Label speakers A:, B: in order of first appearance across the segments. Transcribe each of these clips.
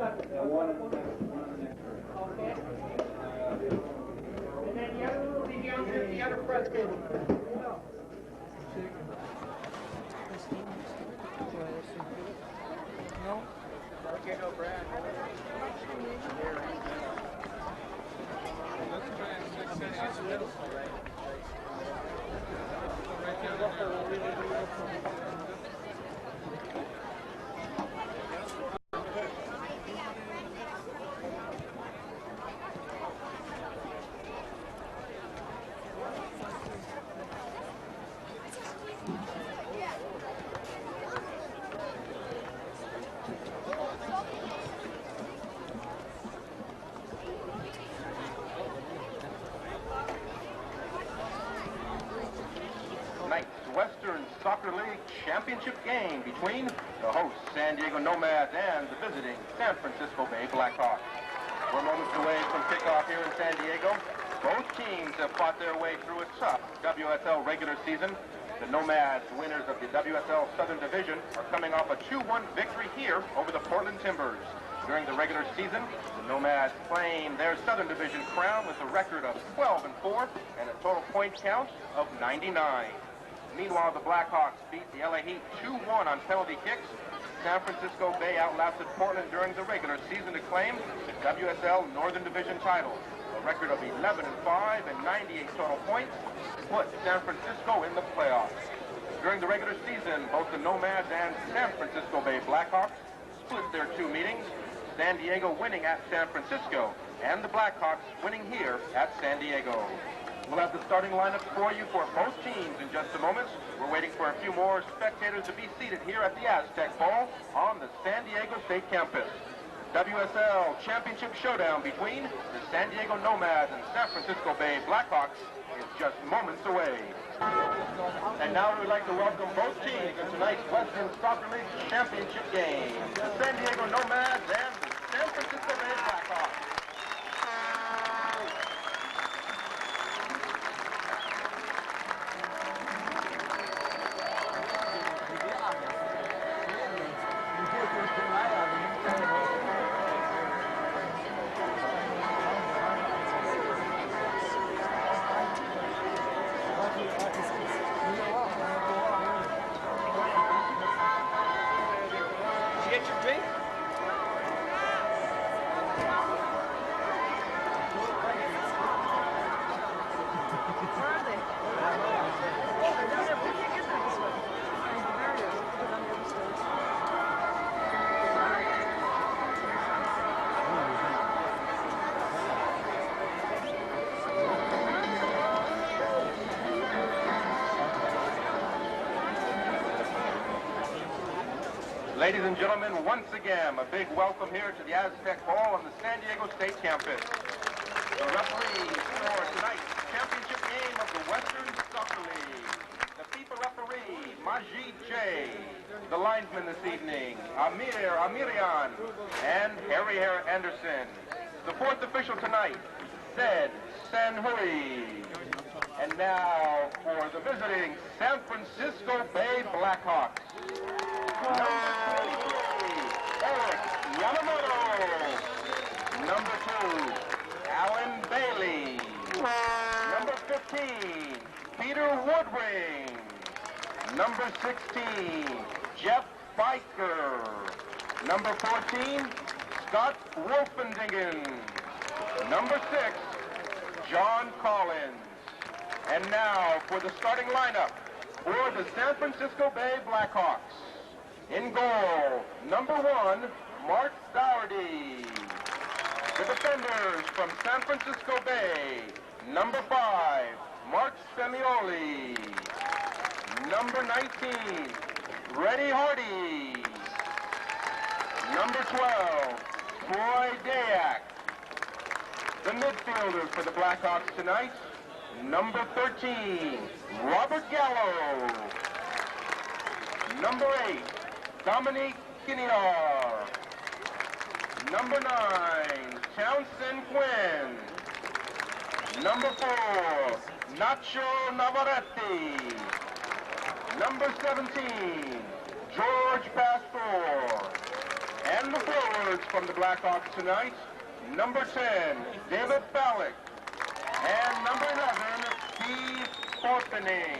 A: One on the next.
B: Okay. And then the other will be the other president. No? Okay, no, Brad.
C: Western Soccer League championship game between the host San Diego Nomads and the visiting San Francisco Bay Blackhawks. We're moments away from kickoff here in San Diego. Both teams have fought their way through a tough WSL regular season. The Nomads, winners of the WSL Southern Division, are coming off a 2-1 victory here over the Portland Timbers. During the regular season, the Nomads claimed their Southern Division crown with a record of 12-4 and a total point count of 99. Meanwhile, the Blackhawks beat the LA Heat 2-1 on penalty kicks. San Francisco Bay outlasted Portland during the regular season to claim the WSL Northern Division title. A record of 11-5 and 98 total points put San Francisco in the playoffs. During the regular season, both the Nomads and San Francisco Bay Blackhawks split their two meetings, San Diego winning at San Francisco and the Blackhawks winning here at San Diego. We'll have the starting lineup for you for both teams in just a moment. We're waiting for a few more spectators to be seated here at the Aztec Bowl on the San Diego State campus. WSL Championship Showdown between the San Diego Nomads and San Francisco Bay Blackhawks is just moments away. And now we would like to welcome both teams in tonight's Western Soccer League Championship game. The San Diego Nomads and the San Francisco Bay Blackhawks. Ladies and gentlemen, once again, a big welcome here to the Aztec Bowl on the San Diego State campus. The referees for tonight's championship game of the Western Soccer League. The FIFA referee, Majid J. The linesman this evening, Amirian, and Harry Anderson. The fourth official tonight, Zed Senhui. And now for the visiting San Francisco Bay Blackhawks. Number 23, Eric Yamamoto. Number 2, Alan Bailey. Number 15, Peter Woodring. Number 16, Jeff Biker. Number 14, Scott Wolfendingen. Number 6, John Collins. And now for the starting lineup for the San Francisco Bay Blackhawks. In goal, number 1, Mark Dougherty. The defenders from San Francisco Bay, number 5, Mark Semioli. Number 19, Reddy Hardy. Number 12, Troy Dayak. The midfielders for the Blackhawks tonight, number 13, Robert Gallo. Number 8, Dominique Kiniar. Number 9, Townsend Quinn. Number 4, Nacho Navarrete. Number 17, George Pastor. And the forward, forwards from the Blackhawks tonight, number 10, David Ballack, and number 11, Steve Orpany.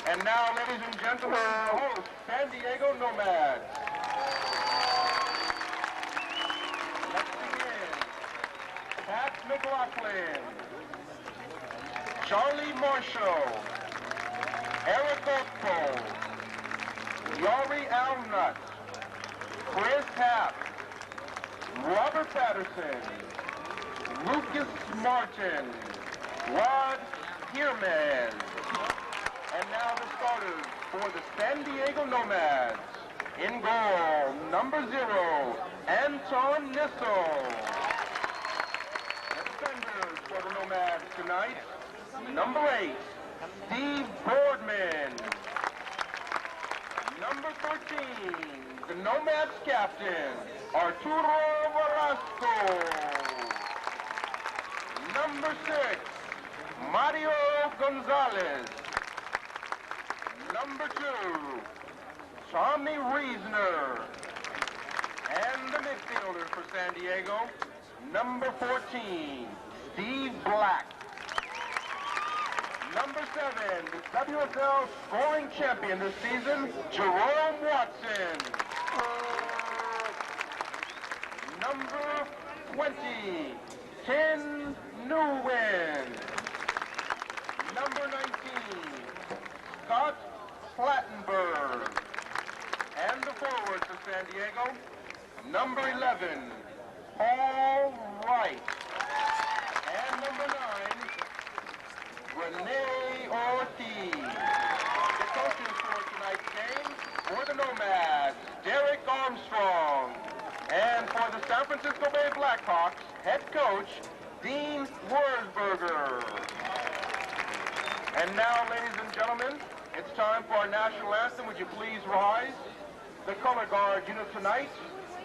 C: And now, ladies and gentlemen, the host, San Diego Nomads. Let's begin. Pat McLaughlin, Charlie Marshall, Eric Oakpole, Yari Alnut, Chris Happ, Robert Patterson, Lucas Martin, Rod Hierman. And now the starters for the San Diego Nomads. In goal, number 0, Anton Nissel. Defenders for the Nomads tonight, number 8, Steve Boardman. Number 13, the Nomads captain, Arturo Velasco. Number 6, Mario Gonzalez. Number 2, Tommy Reisner. And the midfielder for San Diego, number 14, Steve Black. Number 7, the WSL scoring champion this season, Jerome Watson. Number 20, Ken Nguyen. Number 19, Scott Plattenberg. And the forward for San Diego, number 11, Paul Wright. And number 9, Renee Ortiz. The coaches for tonight's game, for the Nomads, Derek Armstrong. And for the San Francisco Bay Blackhawks, head coach, Dean Wurzberger. And now, ladies and gentlemen, it's time for our national anthem. Would you please rise? The color guard unit tonight,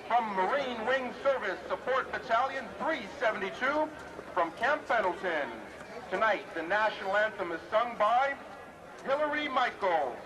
C: from Marine Wing Service Support Battalion 372, from Camp Pendleton. Tonight, the national anthem is sung by Hillary Michael.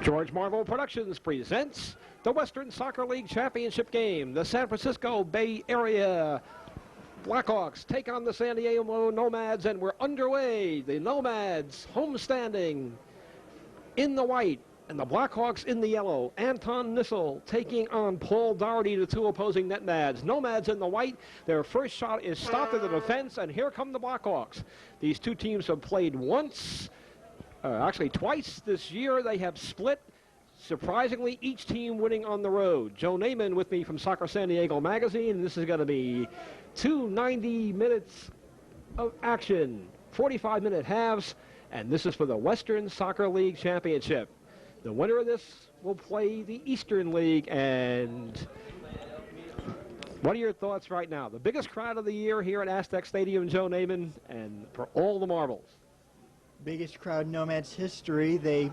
D: George Marvel Productions presents the Western Soccer League Championship game. The San Francisco Bay Area Blackhawks take on the San Diego Nomads, and we're underway. The Nomads homestanding in the white and the Blackhawks in the yellow. Anton Nissel taking on Paul Doherty, the two opposing Nomads. Nomads in the white. Their first shot is stopped at the defense, and here come the Blackhawks. These two teams have played once, actually twice this year. They have split. Surprisingly, each team winning on the road. Joe Naiman with me from Soccer San Diego Magazine. This is going to be 290 minutes of action, 45-minute halves, and this is for the Western Soccer League Championship. The winner of this will play the Eastern League. And what are your thoughts right now? The biggest crowd of the year here at Aztec Stadium, Joe Naiman, and for all the marbles.
E: Biggest crowd in Nomads history. They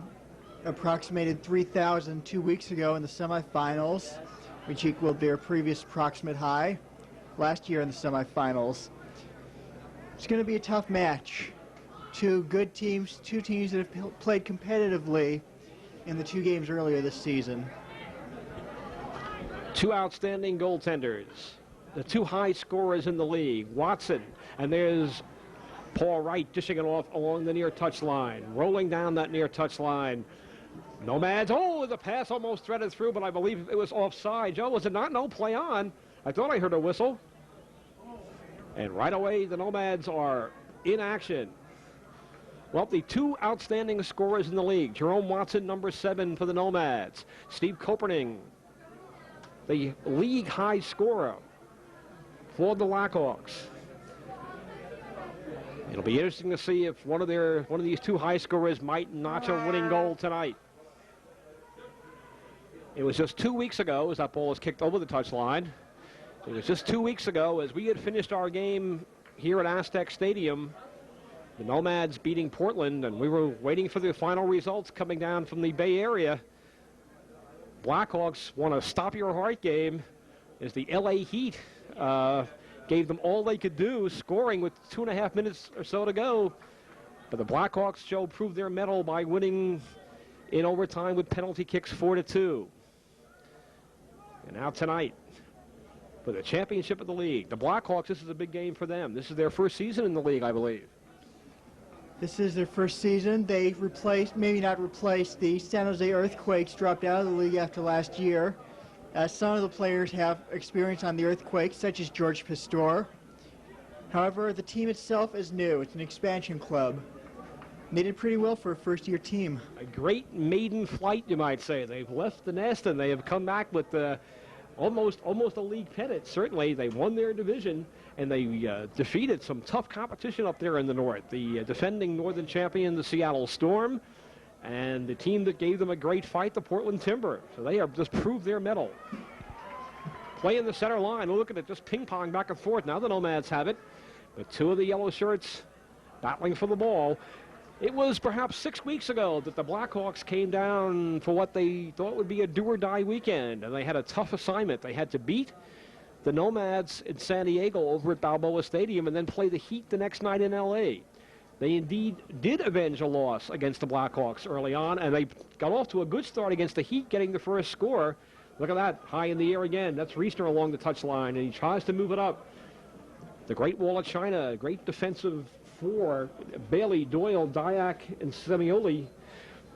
E: approximated 3,000 2 weeks ago in the semifinals, which equaled their previous approximate high last year in the semifinals. It's going to be a tough match. Two good teams, two teams that have played competitively in the two games earlier this season.
D: Two outstanding goaltenders, the two high scorers in the league, Watson, and there's Paul Wright dishing it off along the near touch line, rolling down that near touch line. Nomads, oh, the pass almost threaded through, but I believe it was offside. Joe, was it not? No, play on. I thought I heard a whistle. And right away, the Nomads are in action. Well, the two outstanding scorers in the league, Jerome Watson, number 7 for the Nomads. Steve Koperning, the league high scorer for the Blackhawks. It'll be interesting to see if one of these two high scorers might notch a winning goal tonight. It was just 2 weeks ago as that ball was kicked over the touchline. It was just 2 weeks ago as we had finished our game here at Aztec Stadium, the Nomads beating Portland, and we were waiting for the final results coming down from the Bay Area. Blackhawks won a stop-your-heart game as the LA Heat gave them all they could do, scoring with 2.5 minutes or so to go. But the Blackhawks, Joe, proved their mettle by winning in overtime with penalty kicks 4-2. And now tonight, for the championship of the league, the Blackhawks, this is a big game for them. This is their first season in the league, I believe.
E: This is their first season. They replaced, maybe not replaced, the San Jose Earthquakes, dropped out of the league after last year. Some of the players have experience on the Earthquakes, such as George Pastor. However, the team itself is new. It's an expansion club. And they did pretty well for a first-year team. A
D: great maiden flight, you might say. They've left the nest and they have come back with almost a league pennant. Certainly, they won their division, and they defeated some tough competition up there in the north. The defending northern champion, the Seattle Storm, and the team that gave them a great fight, the Portland Timber. So they have just proved their mettle. Play in the center line. Look at it, just ping-pong back and forth. Now the Nomads have it, but two of the yellow shirts battling for the ball. It was perhaps 6 weeks ago that the Blackhawks came down for what they thought would be a do-or-die weekend, and they had a tough assignment. They had to beat the Nomads in San Diego over at Balboa Stadium and then play the Heat the next night in L.A. They indeed did avenge a loss against the Blackhawks early on, and they got off to a good start against the Heat, getting the first score. Look at that, high in the air again. That's Riester along the touchline, and he tries to move it up. The Great Wall of China, great defensive four, Bailey, Doyle, Dyack, and Semioli.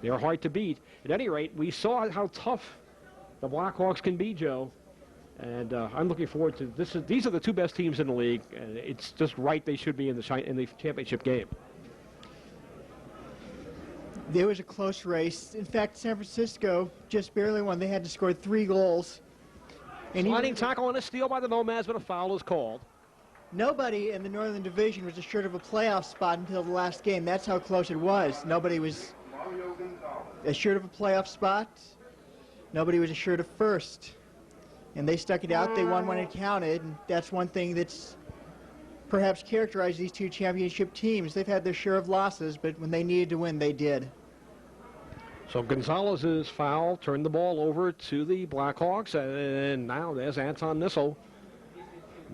D: They're hard to beat. At any rate, we saw how tough the Blackhawks can be, Joe. And I'm looking forward to this. These are the two best teams in the league, and it's just right they should be in the championship game.
E: There was a close race. In fact, San Francisco just barely won. They had to score 3 goals. And
D: sliding tackle and a steal by the Nomads, but a foul is called.
E: Nobody in the Northern Division was assured of a playoff spot until the last game. That's how close it was. Nobody was assured of a playoff spot. Nobody was assured of first. And they stuck it out. They won when it counted. And that's one thing that's perhaps characterized these two championship teams. They've had their share of losses, but when they needed to win, they did.
D: So Gonzalez's foul turned the ball over to the Blackhawks, and now there's Anton Nissel.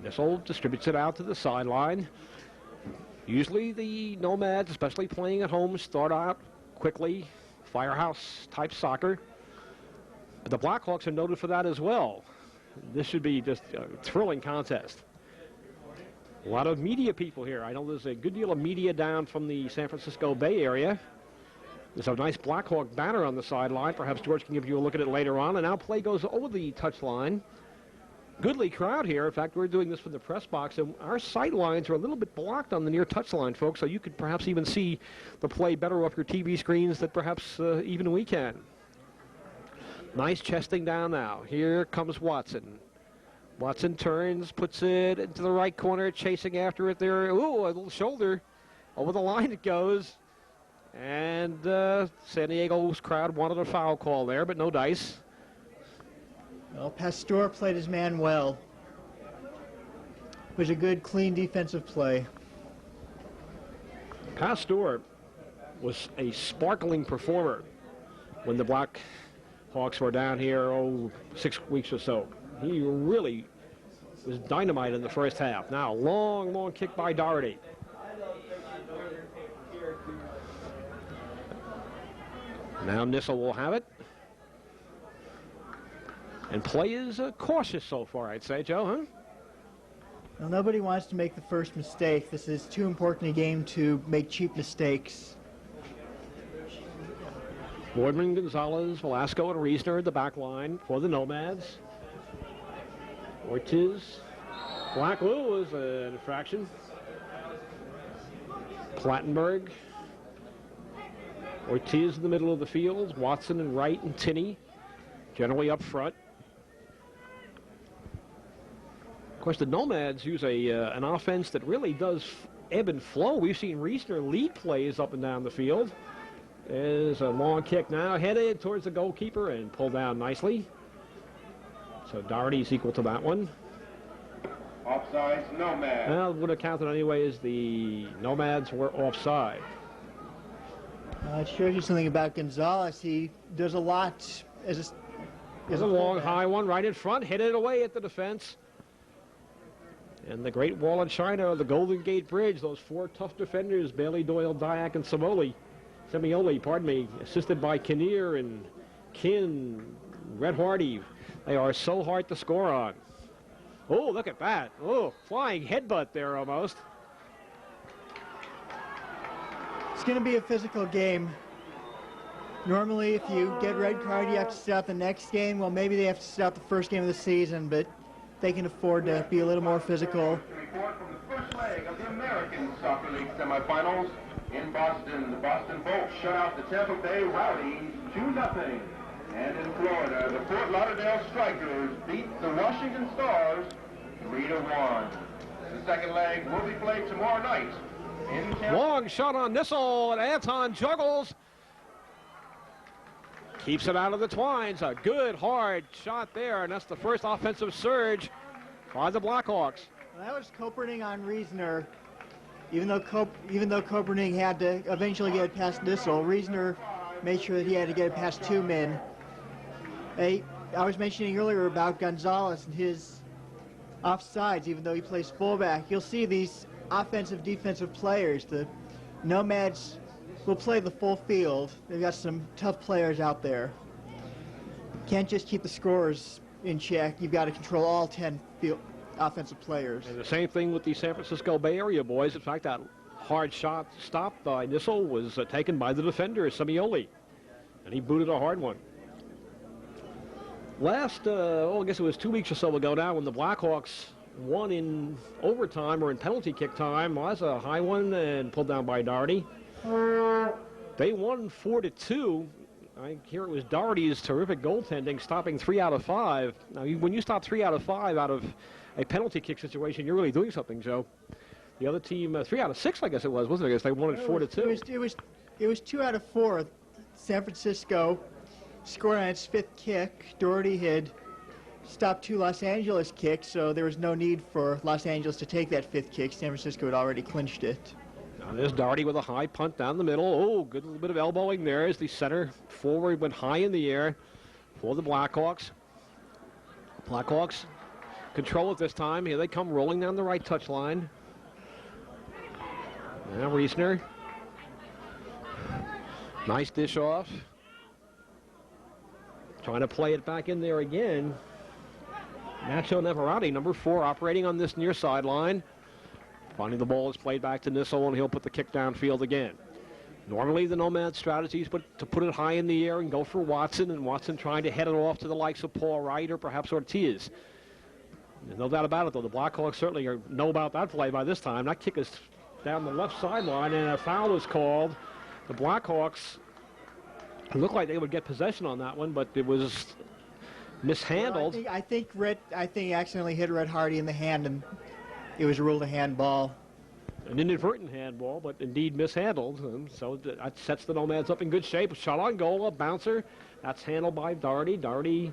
D: Nissel distributes it out to the sideline. Usually the Nomads, especially playing at home, start out quickly, firehouse-type soccer. But the Blackhawks are noted for that as well. This should be just a thrilling contest. A lot of media people here. I know there's a good deal of media down from the San Francisco Bay Area. There's a nice Blackhawk banner on the sideline. Perhaps George can give you a look at it later on. And now play goes over the touchline. Goodly crowd here. In fact, we're doing this from the press box, and our sight lines are a little bit blocked on the near touchline, folks, so you could perhaps even see the play better off your TV screens than perhaps even we can. Nice chesting down now. Here comes Watson. Watson turns, puts it into the right corner, chasing after it there. Ooh, a little shoulder. Over the line it goes. And San Diego's crowd wanted a foul call there, but no dice.
E: Well, Pastor played his man well. It was a good, clean defensive play.
D: Pastor was a sparkling performer when the Blackhawks were down here, 6 weeks or so. He really was dynamite in the first half. Now, long kick by Doherty. Now Nissel will have it. And play is cautious so far, I'd say, Joe, huh?
E: Well, nobody wants to make the first mistake. This is too important a game to make cheap mistakes.
D: Boardman, Gonzalez, Velasco, and Reisner at the back line for the Nomads. Ortiz. Blackwell was an infraction. Plattenberg. Ortiz in the middle of the field. Watson and Wright and Tinney generally up front. Of course, the Nomads use an offense that really does ebb and flow. We've seen Reisner lead plays up and down the field. There's a long kick now, headed towards the goalkeeper and pulled down nicely. So Doherty's equal to that one.
C: Offsides, Nomads.
D: Well, it would have counted anyway as the Nomads were offside.
E: It shows you something about Gonzalez. He does a lot as
D: a long, high one right in front, hit it away at the defense. And the Great Wall of China, the Golden Gate Bridge, those four tough defenders, Bailey, Doyle, Dyack, and Semioli, assisted by Kinnear and Kin, Red Hardy. They are so hard to score on. Oh, look at that. Oh, flying headbutt there almost.
E: It's going to be a physical game. Normally, if you get red card, you have to sit out the next game. Well, maybe they have to sit out the first game of the season, but they can afford to be a little more physical.
C: Report from the first leg of the American Soccer League semifinals in Boston. The Boston Bolts shut out the Tampa Bay Rowdies 2-0. And in Florida, the Fort Lauderdale Strikers beat the Washington Stars 3-1. The second leg will be played tomorrow night in Tampa.
D: Long shot on Nissel, and Anton juggles. Keeps it out of the twines. A good, hard shot there, and that's the first offensive surge by the Blackhawks.
E: Well, that was Coperning on Reisner. Even though Coperning had to eventually get it past Nissel, Reisner made sure that he had to get it past two men. I was mentioning earlier about Gonzalez and his offsides, even though he plays fullback. You'll see these offensive, defensive players. The Nomads will play the full field. They've got some tough players out there. Can't just keep the scorers in check. You've got to control all 10 offensive players.
D: And the same thing with the San Francisco Bay Area boys. In fact, that hard shot stopped by Nissel was taken by the defender, Semioli. And he booted a hard one. Last, I guess it was 2 weeks or so ago now, when the Blackhawks won in overtime or in penalty kick time, was a high one and pulled down by Doherty. They won 4-2. I hear it was Doherty's terrific goaltending, stopping 3 out of 5. Now, when you stop 3 out of 5 out of a penalty kick situation, you're really doing something, Joe. The other team, 3 out of 6, I guess it was, wasn't it? I guess they won it 4-2.
E: It was 2 out of 4. San Francisco scored on its 5th kick. Doherty had stopped 2 Los Angeles kicks, so there was no need for Los Angeles to take that 5th kick. San Francisco had already clinched it.
D: Now there's Doherty with a high punt down the middle. Oh, good little bit of elbowing there as the center forward went high in the air for the Blackhawks. Blackhawks control it this time. Here they come rolling down the right touchline. Now Reisner. Nice dish off. Trying to play it back in there again. Nacho Navarrete, number 4, operating on this near sideline. Finding the ball is played back to Nissel, and he'll put the kick downfield again. Normally the Nomad strategy is to put it high in the air and go for Watson, and Watson trying to head it off to the likes of Paul Wright or perhaps Ortiz. There's no doubt about it, though. The Blackhawks certainly know about that play by this time. That kick is down the left sideline, and a foul is called. The Blackhawks looked like they would get possession on that one, but it was mishandled.
E: Well, I think he accidentally hit Red Hardy in the hand, and it was ruled a handball.
D: An inadvertent handball, but indeed mishandled. So that sets the Nomads up in good shape. Shot on goal, a bouncer. That's handled by Doherty. Doherty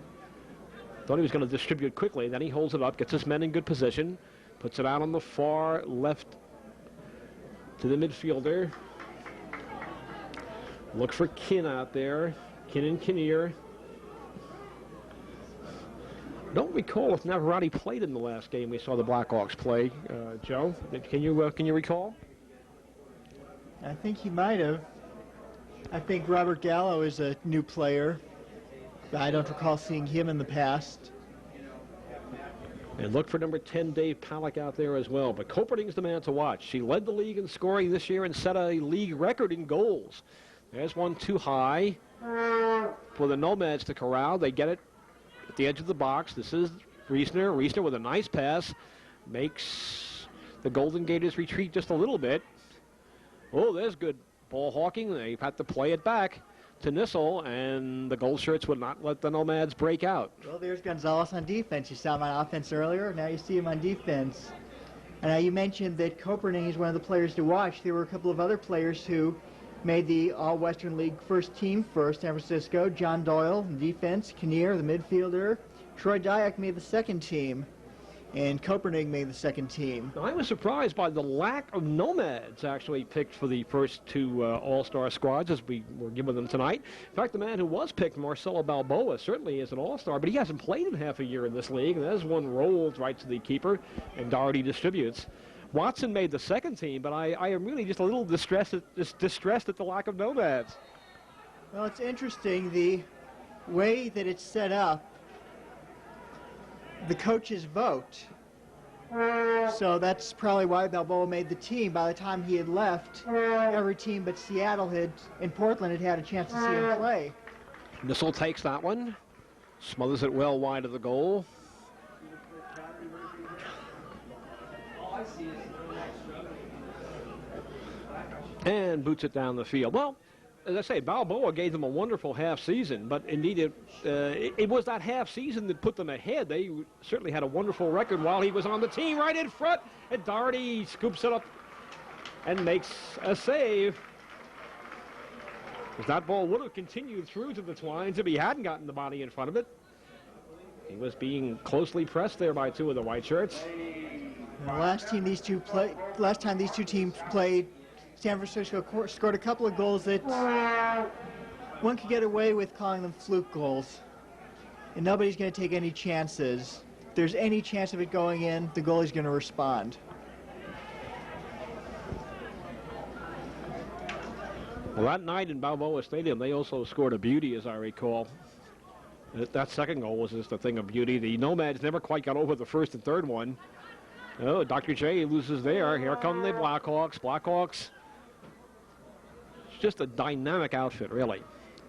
D: thought he was going to distribute quickly. Then he holds it up, gets his men in good position, puts it out on the far left to the midfielder. Look for Kin out there. Kin and Kinnear. Don't recall if Navarrete played in the last game we saw the Blackhawks play. Joe, can you recall?
E: I think he might have. I think Robert Gallo is a new player. I don't recall seeing him in the past.
D: And look for number 10, Dave Palak, out there as well. But Koperning's the man to watch. She led the league in scoring this year and set a league record in goals. There's one too high for the Nomads to corral. They get it at the edge of the box. This is Riesner. Riesner with a nice pass makes the Golden Gators retreat just a little bit. Oh, there's good ball hawking. They've had to play it back to Nissel, and the Gold Shirts would not let the Nomads break out.
E: Well, there's Gonzalez on defense. You saw him on offense earlier. Now you see him on defense. And you mentioned that Koperning is one of the players to watch. There were a couple of other players who made the All-Western League first team for San Francisco. John Doyle in defense, Kinnear, the midfielder. Troy Dyack made the second team, and Koperning made the second team.
D: I was surprised by the lack of Nomads actually picked for the first two All-Star squads as we were given them tonight. In fact, the man who was picked, Marcelo Balboa, certainly is an All-Star, but he hasn't played in half a year in this league, and there's one rolled right to the keeper, and Doherty distributes. Watson made the second team, but I am really just a little distressed at the lack of Nomads.
E: Well, it's interesting, the way that it's set up, the coaches vote. So that's probably why Balboa made the team. By the time he had left, every team but Seattle and Portland had a chance to see him play.
D: Nissel takes that one, smothers it well wide of the goal. And boots it down the field. Well, as I say, Balboa gave them a wonderful half season, but indeed it was that half season that put them ahead. They certainly had a wonderful record while he was on the team right in front, and Doherty scoops it up and makes a save. That ball would have continued through to the twines if he hadn't gotten the body in front of it. He was being closely pressed there by two of the white shirts.
E: The last time these two teams played, San Francisco scored a couple of goals that one could get away with calling them fluke goals. And nobody's going to take any chances. If there's any chance of it going in, the goalie's going to respond.
D: Well, that night in Balboa Stadium, they also scored a beauty, as I recall. That second goal was just a thing of beauty. The Nomads never quite got over the first and third one. Oh, Dr. J loses there. Here come the Blackhawks. Blackhawks, it's just a dynamic outfit, really.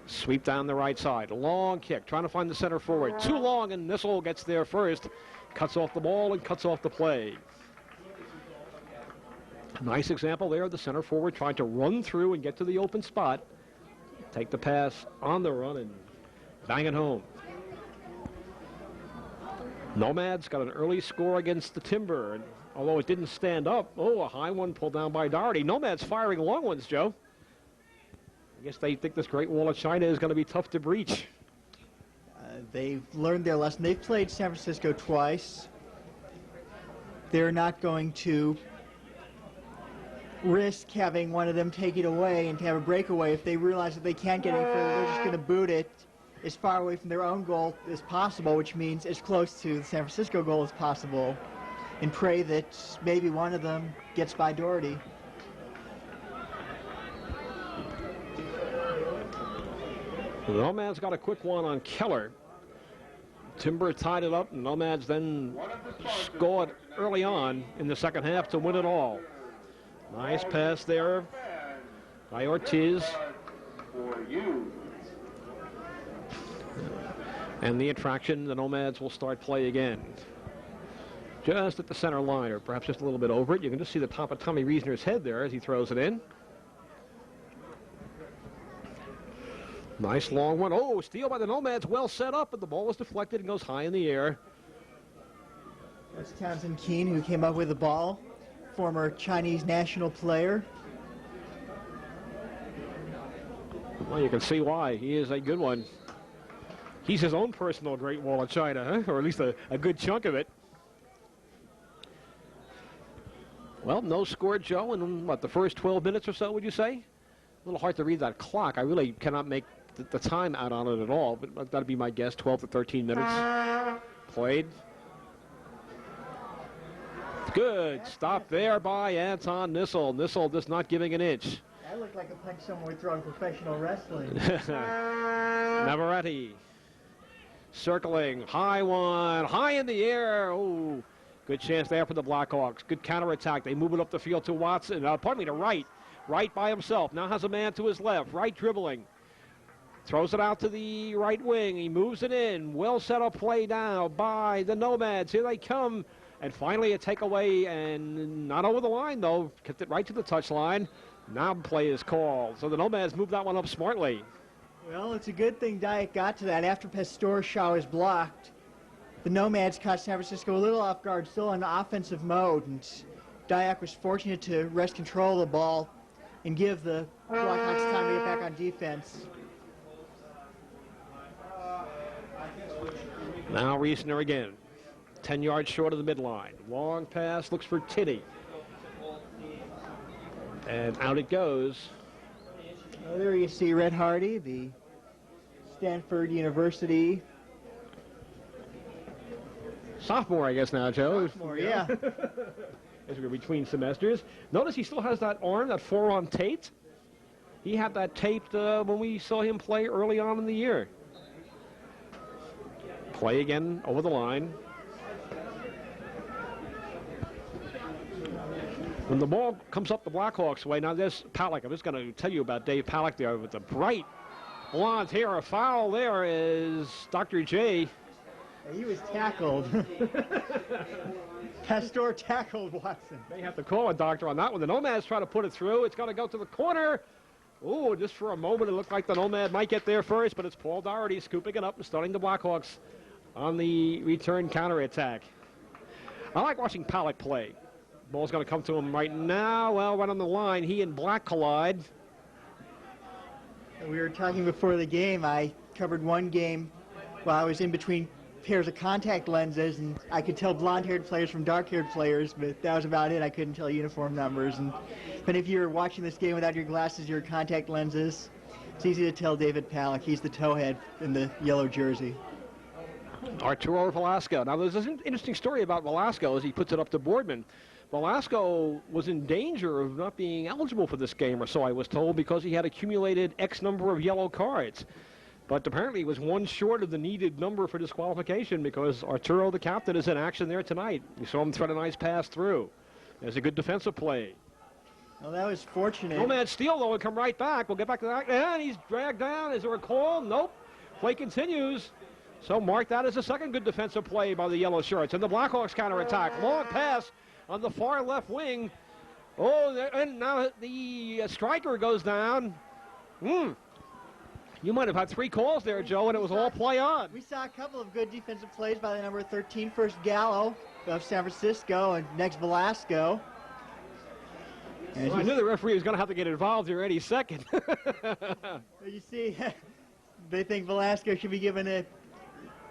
D: Sweep down the right side. Long kick, trying to find the center forward. Too long, and Nissel gets there first. Cuts off the ball and cuts off the play. Nice example there of the center forward trying to run through and get to the open spot. Take the pass on the run and bang it home. Nomads got an early score against the Timber, and although it didn't stand up, a high one pulled down by Doherty. Nomads firing long ones, Joe. I guess they think this Great Wall of China is going to be tough to breach.
E: They've learned their lesson. They've played San Francisco twice. They're not going to risk having one of them take it away and to have a breakaway. If they realize that they can't get any further, they're just going to boot it as far away from their own goal as possible, which means as close to the San Francisco goal as possible, and pray that maybe one of them gets by Doherty.
D: The Nomads got a quick one on Keller. Timber tied it up, and Nomads then scored early on in the second half to win it all. Nice pass there by Ortiz.
C: For you.
D: And the attraction, the Nomads will start play again. Just at the center line, or perhaps just a little bit over it. You can just see the top of Tommy Reesner's head there as he throws it in. Nice long one. Oh, steal by the Nomads. Well set up, but the ball is deflected and goes high in the air.
E: That's Townsend Keene, who came up with the ball. Former Chinese national player.
D: Well, you can see why. He is a good one. He's his own personal Great Wall of China, huh? Or at least a good chunk of it. Well, no score, Joe, in what, the first 12 minutes or so, would you say? A little hard to read that clock. I really cannot make the time out on it at all, but that'd be my guess, 12 to 13 minutes played. Good. Stop there by Anton Nissel. Nissel just not giving an inch.
E: That looked like a punch someone would throw in professional wrestling.
D: Navarrete. Circling. High one. High in the air. Oh, good chance there for the Blackhawks. Good counterattack. They move it up the field to Watson. Pardon me, to Wright. Wright by himself. Now has a man to his left. Wright dribbling. Throws it out to the right wing. He moves it in. Well set up play now by the Nomads. Here they come. And finally a takeaway, and not over the line, though. Kept it right to the touchline. Now play is called. So the Nomads moved that one up smartly.
E: Well, it's a good thing Dyack got to that. After Pastor's shot was blocked, the Nomads caught San Francisco a little off guard, still in offensive mode. And Dyack was fortunate to wrest control of the ball and give the Blackhawks time to get back on defense.
D: Now Reesner again. 10 yards short of the midline. Long pass, looks for Tinney. And out it goes.
E: Well, there you see Red Hardy, the Stanford University
D: Sophomore, I guess now, Joe.
E: sophomore, yeah.
D: As we're between semesters. Notice he still has that arm, that forearm taped. He had that taped when we saw him play early on in the year. Play again over the line. When the ball comes up the Blackhawks' way, now there's Palak. I'm just going to tell you about Dave Palak there with the bright blonde hair. A foul there is Dr. J.
E: He was tackled. Pastor tackled Watson.
D: They have to call a doctor on that one. The Nomads try to put it through. It's going to go to the corner. Oh, just for a moment it looked like the Nomad might get there first, but it's Paul Doherty scooping it up and starting the Blackhawks on the return counterattack. I like watching Palak play. Ball's going to come to him right now. Well, right on the line. He and Black collide.
E: We were talking before the game. I covered one game while I was in between pairs of contact lenses, and I could tell blonde-haired players from dark-haired players, but that was about it. I couldn't tell uniform numbers. But if you're watching this game without your glasses, your contact lenses, it's easy to tell David Palak. He's the towhead in the yellow jersey.
D: Arturo Velasco. Now, there's an interesting story about Velasco as he puts it up to Boardman. Velasco was in danger of not being eligible for this game, or so I was told, because he had accumulated X number of yellow cards. But apparently he was one short of the needed number for disqualification because Arturo, the captain, is in action there tonight. You saw him thread a nice pass through. There's a good defensive play.
E: Well, that was fortunate.
D: Nomad steal, though, and come right back. We'll get back to that. And he's dragged down. Is there a call? Nope. Play continues. So mark that as a second good defensive play by the yellow shirts. And the Blackhawks counterattack. Long pass on the far left wing. Oh, and now the striker goes down. You might have had 3 calls there, Joe, and it was all play on.
E: We saw a couple of good defensive plays by the number 13, first Gallo of San Francisco, and next Velasco.
D: Well, I knew the referee was going to have to get involved here any second.
E: You see, they think Velasco should be given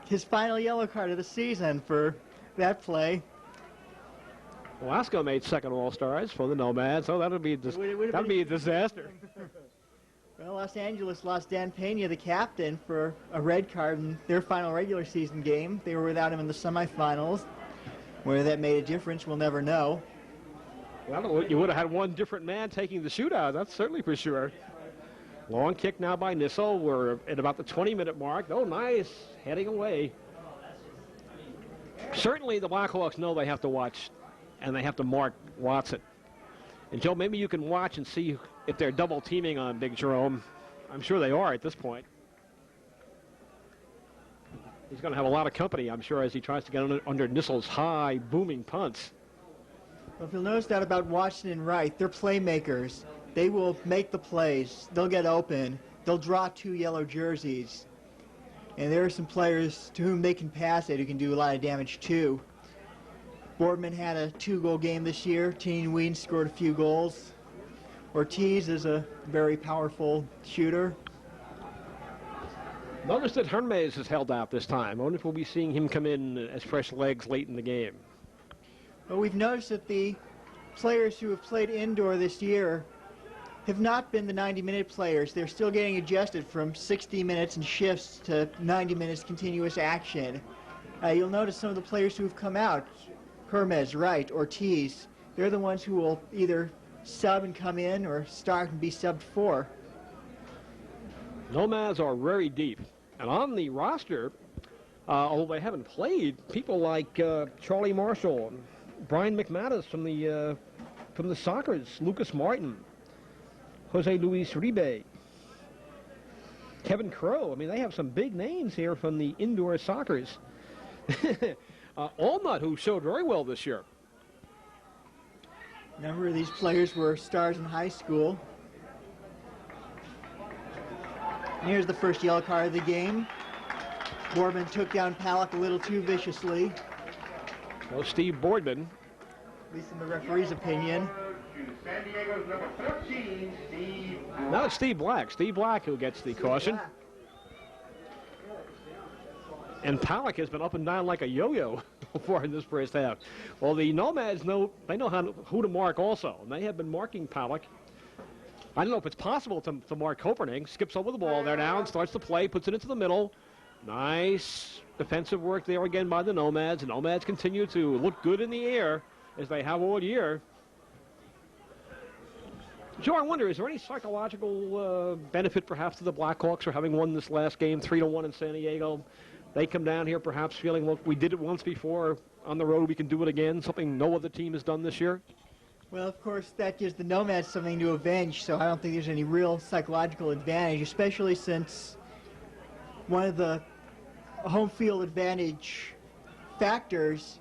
E: his final yellow card of the season for that play.
D: Velasco made second All-Stars for the Nomads, so that'd be a disaster.
E: Well, Los Angeles lost Dan Pena, the captain, for a red card in their final regular season game. They were without him in the semifinals. Whether that made a difference, we'll never know.
D: Well, you would have had one different man taking the shootout, that's certainly for sure. Long kick now by Nissel. We're at about the 20-minute mark. Oh, nice. Heading away. Certainly the Blackhawks know they have to watch, and they have to mark Watson. And, Joe, maybe you can watch and see if they're double teaming on Big Jerome. I'm sure they are at this point. He's going to have a lot of company, I'm sure, as he tries to get under Nissel's high, booming punts.
E: Well, if you'll notice that about Watson and Wright, they're playmakers. They will make the plays. They'll get open. They'll draw 2 yellow jerseys. And there are some players to whom they can pass it who can do a lot of damage, too. Boardman had a 2-goal game this year. Teen Ween scored a few goals. Ortiz is a very powerful shooter.
D: Notice that Hermes has held out this time. I wonder if we'll be seeing him come in as fresh legs late in the game.
E: Well, we've noticed that the players who have played indoor this year have not been the 90-minute players. They're still getting adjusted from 60 minutes and shifts to 90 minutes continuous action. You'll notice some of the players who have come out, Hermes, Wright, Ortiz, they're the ones who will either sub and come in or start and be subbed for.
D: Nomads are very deep. And on the roster, although they haven't played, people like Charlie Marshall, Brian McManus from the Sockers, Lucas Martin, Jose Luis Ribe, Kevin Crow. I mean, they have some big names here from the indoor Sockers. Allnut, who showed very well this year.
E: A number of these players were stars in high school. Here's the first yellow card of the game. Boardman took down Palak a little too viciously.
D: Well, Steve Boardman.
E: At least in the referee's opinion.
C: San Diego's number 14, Steve.
D: Now it's Steve Black. Steve Black who gets the caution. And Palak has been up and down like a yo-yo for in this first half. Well, the Nomads know who to mark also, and they have been marking Palak. I don't know if it's possible to mark Copernic. Skips over the ball there now and starts to play, puts it into the middle. Nice defensive work there again by the Nomads. The Nomads continue to look good in the air as they have all year. Joe, I wonder, is there any psychological benefit perhaps to the Blackhawks for having won this last game 3-1 in San Diego? They come down here perhaps feeling, look, we did it once before on the road, we can do it again, something no other team has done this year?
E: Well, of course, that gives the Nomads something to avenge, so I don't think there's any real psychological advantage, especially since one of the home field advantage factors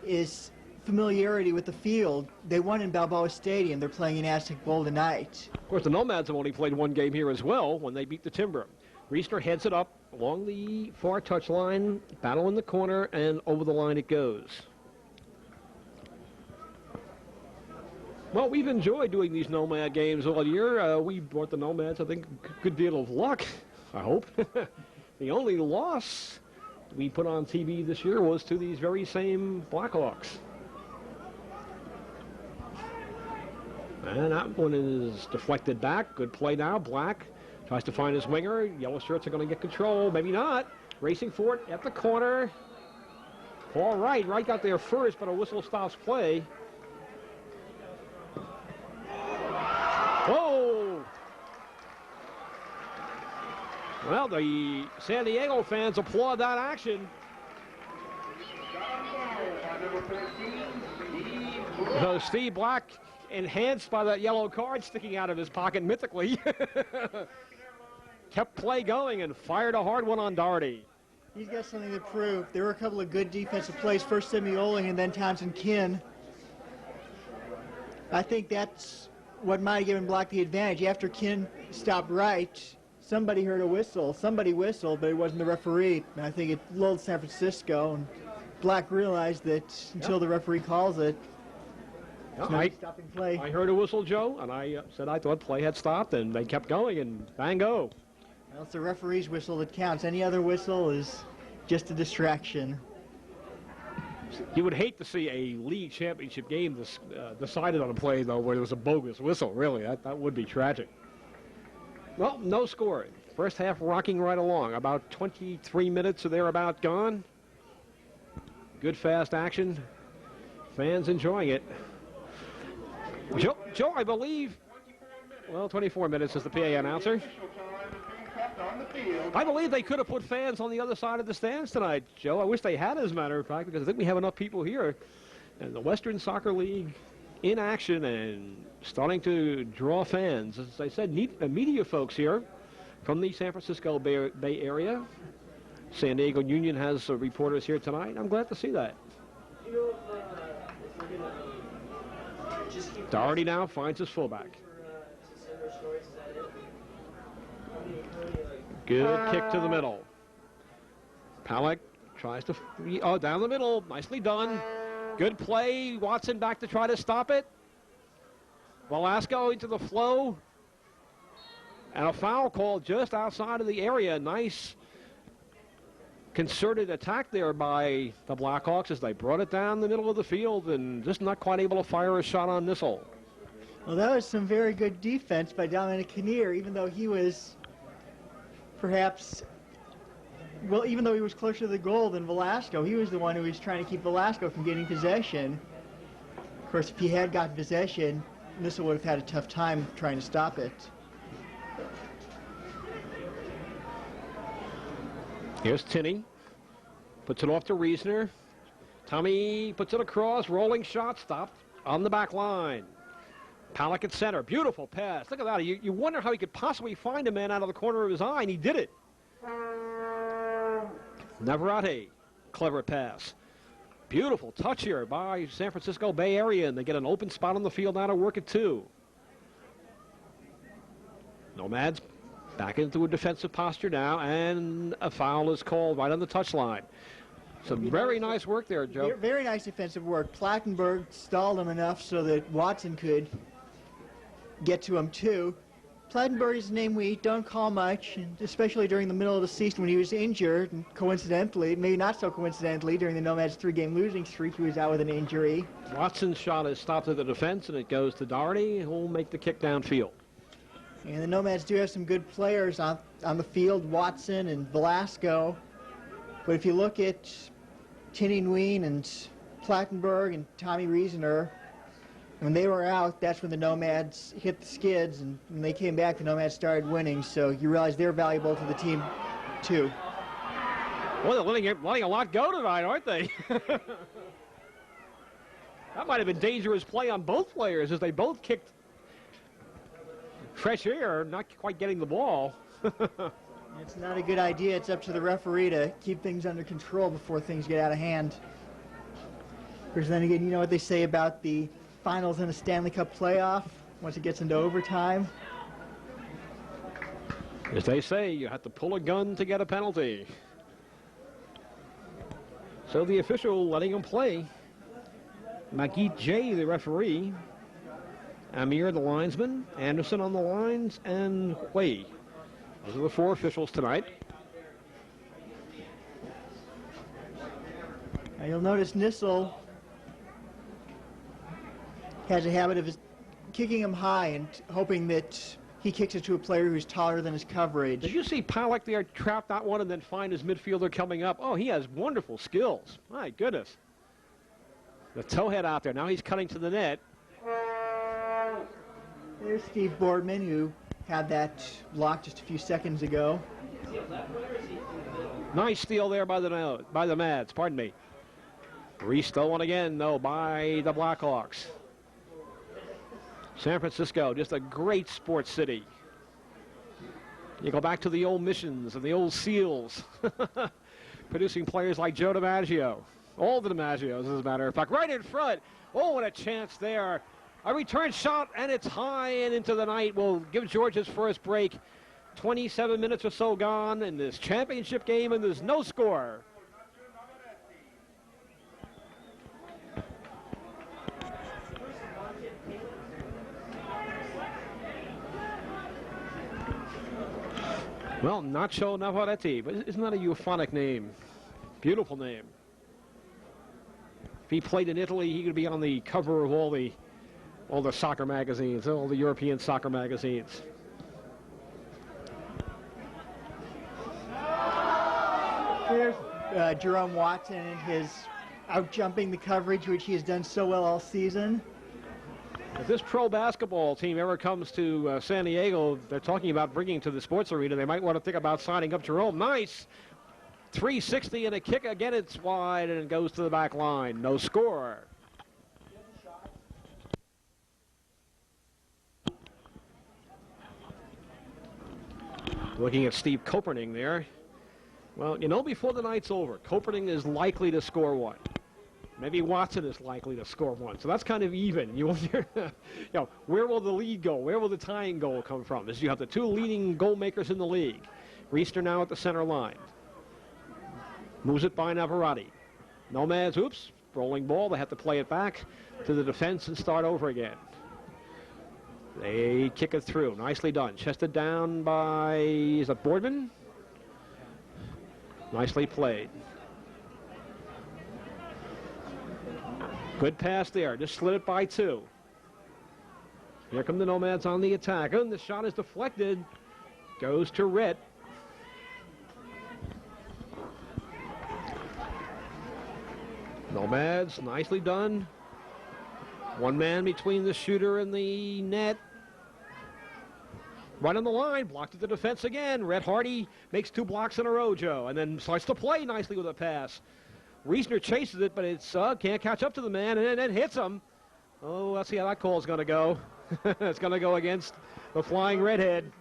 E: is familiarity with the field. They won in Balboa Stadium. They're playing in Aztec Bowl tonight.
D: Of course, the Nomads have only played one game here as well when they beat the Timber. Reesner heads it up along the far touchline, battle in the corner, and over the line it goes. Well, we've enjoyed doing these Nomad games all year. We brought the Nomads, I think, a good deal of luck, I hope. The only loss we put on TV this year was to these very same Blackhawks. And that one is deflected back. Good play now. Black tries to find his winger. Yellow shirts are going to get control. Maybe not. Racing for it at the corner. All right. Wright got there first, but a whistle stops play. Whoa! Well, the San Diego fans applaud that action. So Steve Black, enhanced by that yellow card sticking out of his pocket mythically, kept play going and fired a hard one on Doherty.
E: He's got something to prove. There were a couple of good defensive plays, first Semioling and then Townsend Kinn. I think that's what might have given Black the advantage. After Kinn stopped Wright, somebody heard a whistle. Somebody whistled, but it wasn't the referee. And I think it lulled San Francisco, and Black realized that until the referee calls it, stopping play.
D: I heard a whistle, Joe, and I said I thought play had stopped, and they kept going, and bang, go.
E: Well, it's the referee's whistle that counts. Any other whistle is just a distraction.
D: You would hate to see a league championship game decided on a play, though, where there was a bogus whistle, really. That would be tragic. Well, no score. First half rocking right along. About 23 minutes or thereabout gone. Good fast action. Fans enjoying it. Joe, I believe, well, 24 minutes is the PA announcer. I believe they could have put fans on the other side of the stands tonight, Joe. I wish they had, as a matter of fact, because I think we have enough people here. And the Western Soccer League in action and starting to draw fans. As I said, media folks here from the San Francisco Bay Area. San Diego Union has reporters here tonight. I'm glad to see that. Doherty now finds his fullback. Good kick to the middle. Palak tries to, down the middle. Nicely done. Good play. Watson back to try to stop it. Velasco into the flow. And a foul call just outside of the area. Nice concerted attack there by the Blackhawks as they brought it down the middle of the field and just not quite able to fire a shot on Nissel.
E: Well, that was some very good defense by Dominic Kinnear, even though he was perhaps, well, even though he was closer to the goal than Velasco, he was the one who was trying to keep Velasco from getting possession. Of course, if he had gotten possession, Nissel would have had a tough time trying to stop it.
D: Here's Tinney. Puts it off to Reisner. Tommy puts it across. Rolling shot stopped on the back line. Palak at center. Beautiful pass. Look at that. You wonder how he could possibly find a man out of the corner of his eye, and he did it. Navarrete. Clever pass. Beautiful touch here by San Francisco Bay Area, and they get an open spot on the field now to work it too. Nomads back into a defensive posture now, and a foul is called right on the touchline. Some very nice work there, Joe.
E: Very nice defensive work. Plattenberg stalled him enough so that Watson could get to him too. Plattenberg is a name we don't call much, and especially during the middle of the season when he was injured, and coincidentally, maybe not so coincidentally, during the Nomads' 3-game losing streak, he was out with an injury.
D: Watson's shot is stopped at the defense, and it goes to Doherty, who will make the kick downfield.
E: And the Nomads do have some good players on the field, Watson and Velasco. But if you look at Tinney Nguyen and Plattenberg and Tommy Reisner, when they were out, that's when the Nomads hit the skids, and when they came back, the Nomads started winning. So you realize they're valuable to the team, too.
D: Well, they're letting a lot go tonight, aren't they? That might have been dangerous play on both players as they both kicked fresh air, not quite getting the ball.
E: It's not a good idea. It's up to the referee to keep things under control before things get out of hand. Because then again, you know what they say about the finals in a Stanley Cup playoff once it gets into overtime?
D: As they say, you have to pull a gun to get a penalty. So the official letting him play. Magit J, the referee. Amir, the linesman. Anderson on the lines. And Hui. Those are the 4 officials tonight.
E: Now you'll notice Nissel has a habit of kicking him high and hoping that he kicks it to a player who's taller than his coverage.
D: Did you see Palak there trap that one and then find his midfielder coming up? Oh, he has wonderful skills. My goodness. The towhead out there. Now he's cutting to the net.
E: There's Steve Boardman, who had that block just a few seconds ago.
D: Nice steal there by the Mads. Pardon me. Restolen again, though, by the Blackhawks. San Francisco, just a great sports city. You go back to the old Missions and the old SEALs, producing players like Joe DiMaggio. All the DiMaggios, as a matter of fact. Right in front. Oh, what a chance there. A return shot, and it's high and into the night. Will give George his first break. 27 minutes or so gone in this championship game, and there's no score. Well, Nacho Navarrete, but isn't that a euphonic name? Beautiful name. If he played in Italy, he could be on the cover of all the soccer magazines, all the European soccer magazines.
E: There's Jerome Watson and his out-jumping the coverage, which he has done so well all season.
D: If this pro basketball team ever comes to San Diego, they're talking about bringing to the sports arena. They might want to think about signing up Jerome. Nice. 360 and a kick. Again, it's wide and it goes to the back line. No score. Looking at Steve Koperning there. Well, you know, before the night's over, Koperning is likely to score one. Maybe Watson is likely to score one. So that's kind of even. You wonder, where will the lead go? Where will the tying goal come from? As you have the two leading goal makers in the league. Reisner now at the center line. Moves it by Navarrete. Nomads, oops, rolling ball. They have to play it back to the defense and start over again. They kick it through. Nicely done. Chested down by, is that Boardman? Nicely played. Good pass there. Just slid it by two. Here come the Nomads on the attack. And the shot is deflected. Goes to Rhett. Nomads, nicely done. One man between the shooter and the net. Right on the line, blocked at the defense again. Rhett Hardy makes two blocks in a row, Joe, and then starts to play nicely with a pass. Reisner chases it, but it's can't catch up to the man, and then hits him. Oh, let's see how that call's going to go. It's going to go against the flying redhead.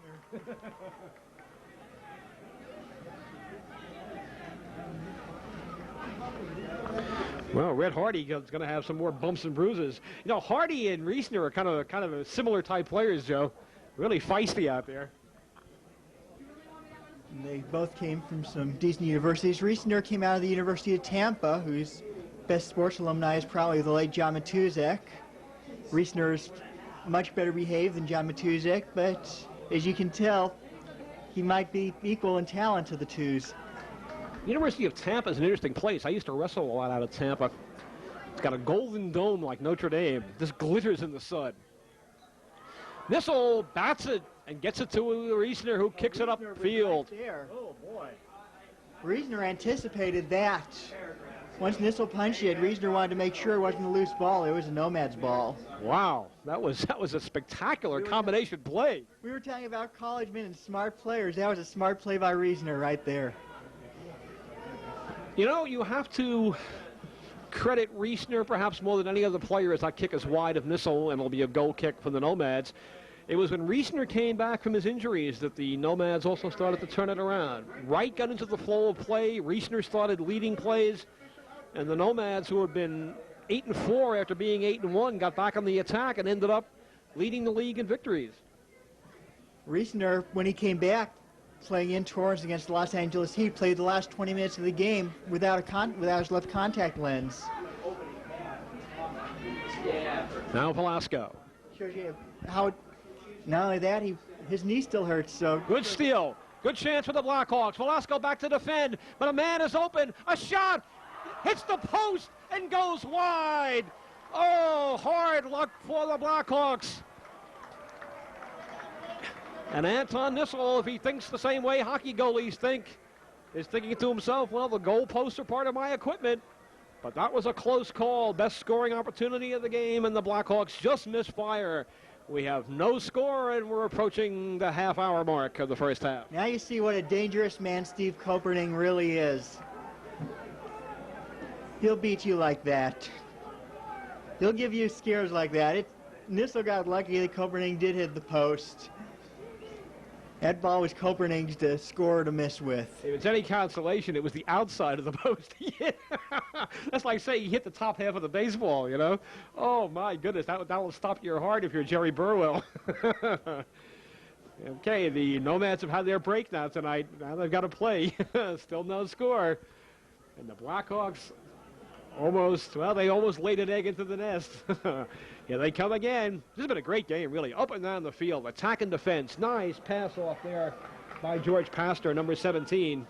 D: Well, Rhett Hardy is going to have some more bumps and bruises. You know, Hardy and Reisner are kind of a similar type players, Joe. Really feisty out there.
E: And they both came from some decent universities. Reisner came out of the University of Tampa, whose best sports alumni is probably the late John Matuzek. Reisner's much better behaved than John Matuzek, but as you can tell, he might be equal in talent to the twos.
D: University of Tampa is an interesting place. I used to wrestle a lot out of Tampa. It's got a golden dome like Notre Dame. This glitters in the sun. Nissel bats it and gets it to Reisner, who kicks it upfield.
E: Right there. Oh, boy. Reisner anticipated that. Once Nissel punched it, Reisner wanted to make sure it wasn't a loose ball. It was a Nomads ball.
D: Wow, that was a spectacular combination play.
E: We were talking about college men and smart players. That was a smart play by Reisner right there.
D: You know, you have to credit Reisner perhaps more than any other player as that kick is wide of Nissel, and it'll be a goal kick for the Nomads. It was when Reisner came back from his injuries that the Nomads also started to turn it around. Wright got into the flow of play. Reisner started leading plays. And the Nomads, who had been 8-4 after being 8-1, got back on the attack and ended up leading the league in victories.
E: Reisner, when he came back, playing in Torrance against the Los Angeles Heat, played the last 20 minutes of the game without his left contact lens.
D: Now Velasco.
E: Shows you how, not only that, his knee still hurts. So
D: good steal. Good chance for the Blackhawks. Velasco back to defend, but a man is open. A shot hits the post and goes wide. Oh, hard luck for the Blackhawks. And Anton Nissel, if he thinks the same way hockey goalies think, is thinking to himself, well, the goalposts are part of my equipment. But that was a close call. Best scoring opportunity of the game, and the Blackhawks just misfire. We have no score, and we're approaching the half-hour mark of the first half.
E: Now you see what a dangerous man Steve Koperning really is. He'll beat you like that. He'll give you scares like that. Nissel got lucky that Koperning did hit the post. That ball was Koperning's to score or to miss with.
D: If it's any consolation, it was the outside of the post he hit. That's like saying he hit the top half of the baseball, you know? Oh, my goodness, that will stop your heart if you're Jerry Burwell. Okay, the Nomads have had their break now tonight. Now they've got to play. Still no score. And the Blackhawks they almost laid an egg into the nest. Here they come again. This has been a great game, really. Up and down the field, attack and defense. Nice pass off there by George Pastor, number 17.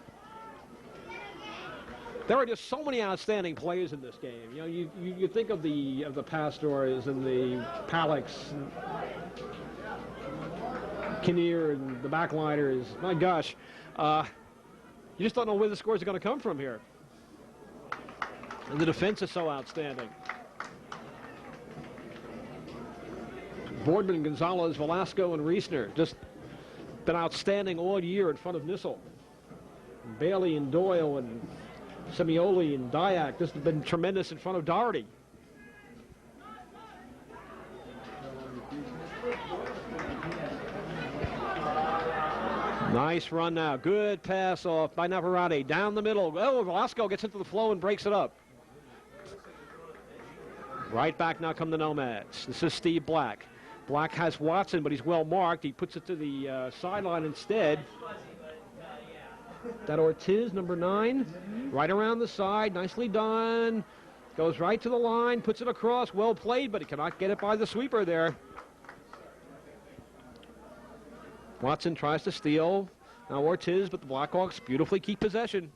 D: There are just so many outstanding players in this game. You know, you think of the Pastors and the Palicks, and Kinnear and the backliners. My gosh, you just don't know where the scores are going to come from here. And the defense is so outstanding. Boardman, Gonzalez, Velasco, and Reisner just been outstanding all year in front of Nissel. Bailey and Doyle and Semioli and Dyack just have been tremendous in front of Doherty. Nice run now. Good pass off by Navarrete. Down the middle. Oh, Velasco gets into the flow and breaks it up. Right back now come the Nomads. This is Steve Black. Black has Watson, but he's well marked. He puts it to the sideline instead. That Ortiz, number 9, right around the side. Nicely done. Goes right to the line, puts it across. Well played, but he cannot get it by the sweeper there. Watson tries to steal. Now Ortiz, but the Blackhawks beautifully keep possession.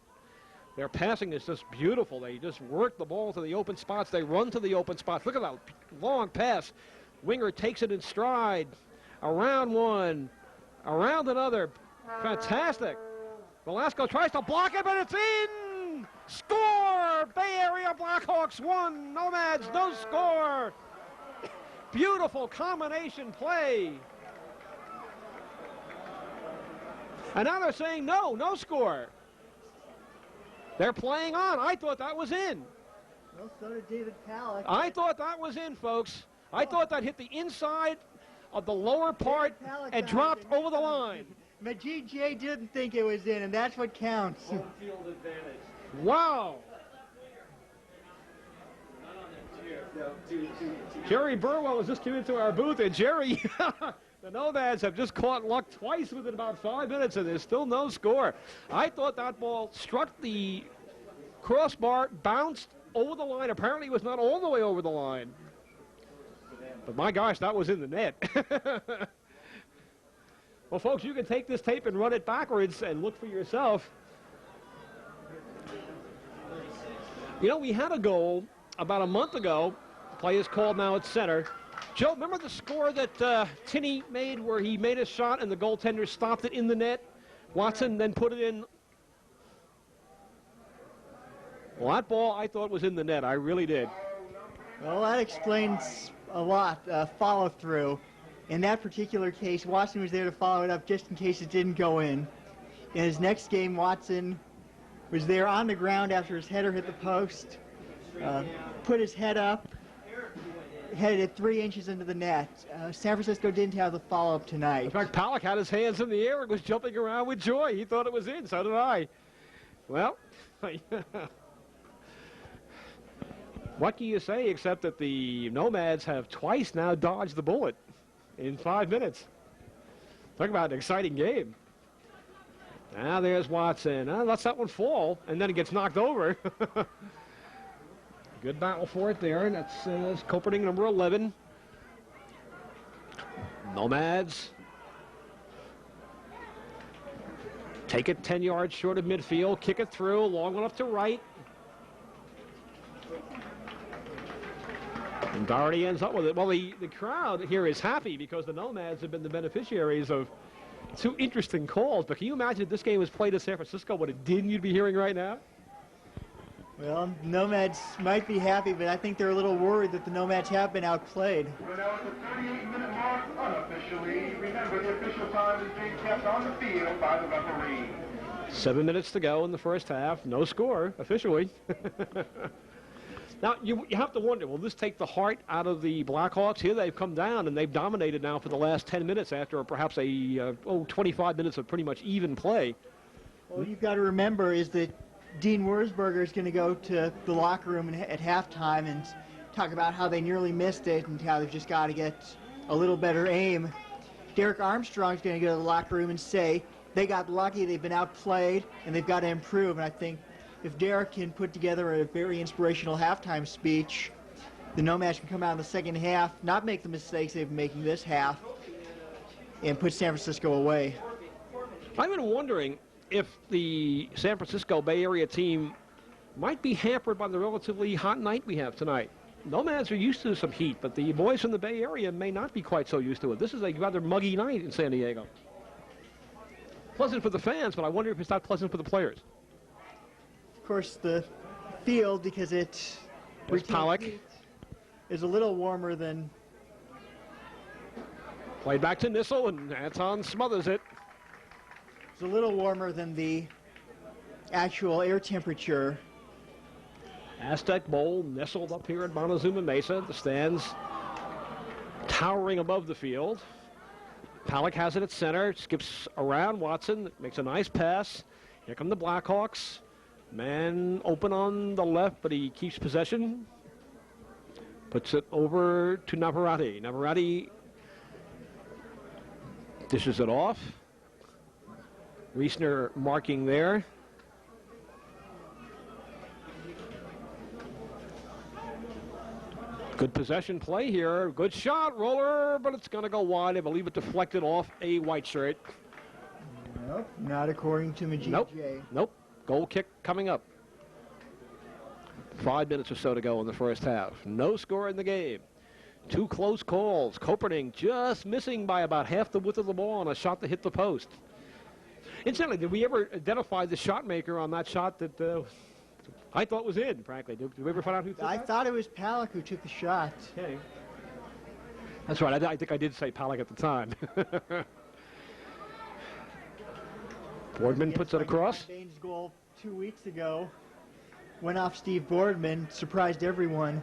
D: Their passing is just beautiful. They just work the ball to the open spots. They run to the open spots. Look at that long pass. Winger takes it in stride. Around one, around another. Fantastic. Velasco tries to block it, but it's in! Score! Bay Area Blackhawks 1, Nomads no score. Beautiful combination play. And now they're saying no score. They're playing on. I thought that was in.
E: Well, so did David Palak.
D: I thought that was in, folks. I thought that hit the inside of the lower part and dropped over the line.
E: Majid J didn't think it was in, and that's what counts.
A: Home field advantage.
D: Wow. Jerry Burwell has just come into our booth, and Jerry, the Nomads have just caught luck twice within about 5 minutes, and there's still no score. I thought that ball struck the crossbar, bounced over the line. Apparently it was not all the way over the line. But my gosh, that was in the net. Well, folks, you can take this tape and run it backwards and look for yourself. You know, we had a goal about a month ago. The play is called now at center. Joe, remember the score that Tinney made where he made a shot and the goaltender stopped it in the net? Watson then put it in. Well, that ball I thought was in the net. I really did.
E: Well, that explains a lot. Follow through. In that particular case, Watson was there to follow it up just in case it didn't go in. In his next game, Watson was there on the ground after his header hit the post, put his head up, headed it 3 inches into the net. San Francisco didn't have the follow-up tonight.
D: In fact, Palak had his hands in the air and was jumping around with joy. He thought it was in, so did I. Well, what can you say except that the Nomads have twice now dodged the bullet in 5 minutes. Talk about an exciting game. Now there's Watson. Lets that one fall, and then it gets knocked over. Good battle for it there. That's Copernic, number 11. Nomads take it 10 yards short of midfield, kick it through, long one up to right. And Doherty ends up with it. Well, the crowd here is happy because the Nomads have been the beneficiaries of 2 interesting calls. But can you imagine if this game was played in San Francisco, what a din you'd be hearing right now?
E: Well, Nomads might be happy, but I think they're a little worried that the Nomads have been outplayed.
C: We're now at the 38-minute mark unofficially. Remember, the official time is being kept on the field by the referee.
D: 7 minutes to go in the first half. No score, officially. Now, you have to wonder, will this take the heart out of the Blackhawks? Here they've come down, and they've dominated now for the last 10 minutes after perhaps 25 minutes of pretty much even play.
E: Well, you've got to remember is that Dean Wurzburger is going to go to the locker room at halftime and talk about how they nearly missed it and how they've just got to get a little better aim. Derek Armstrong's going to go to the locker room and say they got lucky, they've been outplayed, and they've got to improve. And I think if Derek can put together a very inspirational halftime speech, the Nomads can come out in the second half, not make the mistakes they've been making this half, and put San Francisco away.
D: I've been wondering if the San Francisco Bay Area team might be hampered by the relatively hot night we have tonight. Nomads are used to some heat, but the boys from the Bay Area may not be quite so used to it. This is a rather muggy night in San Diego. Pleasant for the fans, but I wonder if it's not pleasant for the players.
E: Of course, the field, because it
D: Palak
E: is a little warmer than.
D: Played back to Nissel, and Anton smothers it.
E: It's a little warmer than the actual air temperature.
D: Aztec Bowl nestled up here at Montezuma Mesa. The stands towering above the field. Palak has it at center, skips around Watson, makes a nice pass. Here come the Blackhawks. Man open on the left, but he keeps possession. Puts it over to Navarrete. Navarrete dishes it off. Riesner marking there. Good possession play here. Good shot, roller, but it's going to go wide. I believe it deflected off a white shirt.
E: Nope, not according to Majid.
D: Nope. Goal kick coming up. 5 minutes or so to go in the first half. No score in the game. Two close calls. Koperning just missing by about half the width of the ball on a shot that hit the post. Incidentally, did we ever identify the shot maker on that shot that I thought was in, frankly? Did we ever find out who took that?
E: I thought it was Palak who took the shot.
D: Okay. That's right. I think I did say Palak at the time. Boardman puts it across.
E: Bain's goal 2 weeks ago went off Steve Boardman, surprised everyone.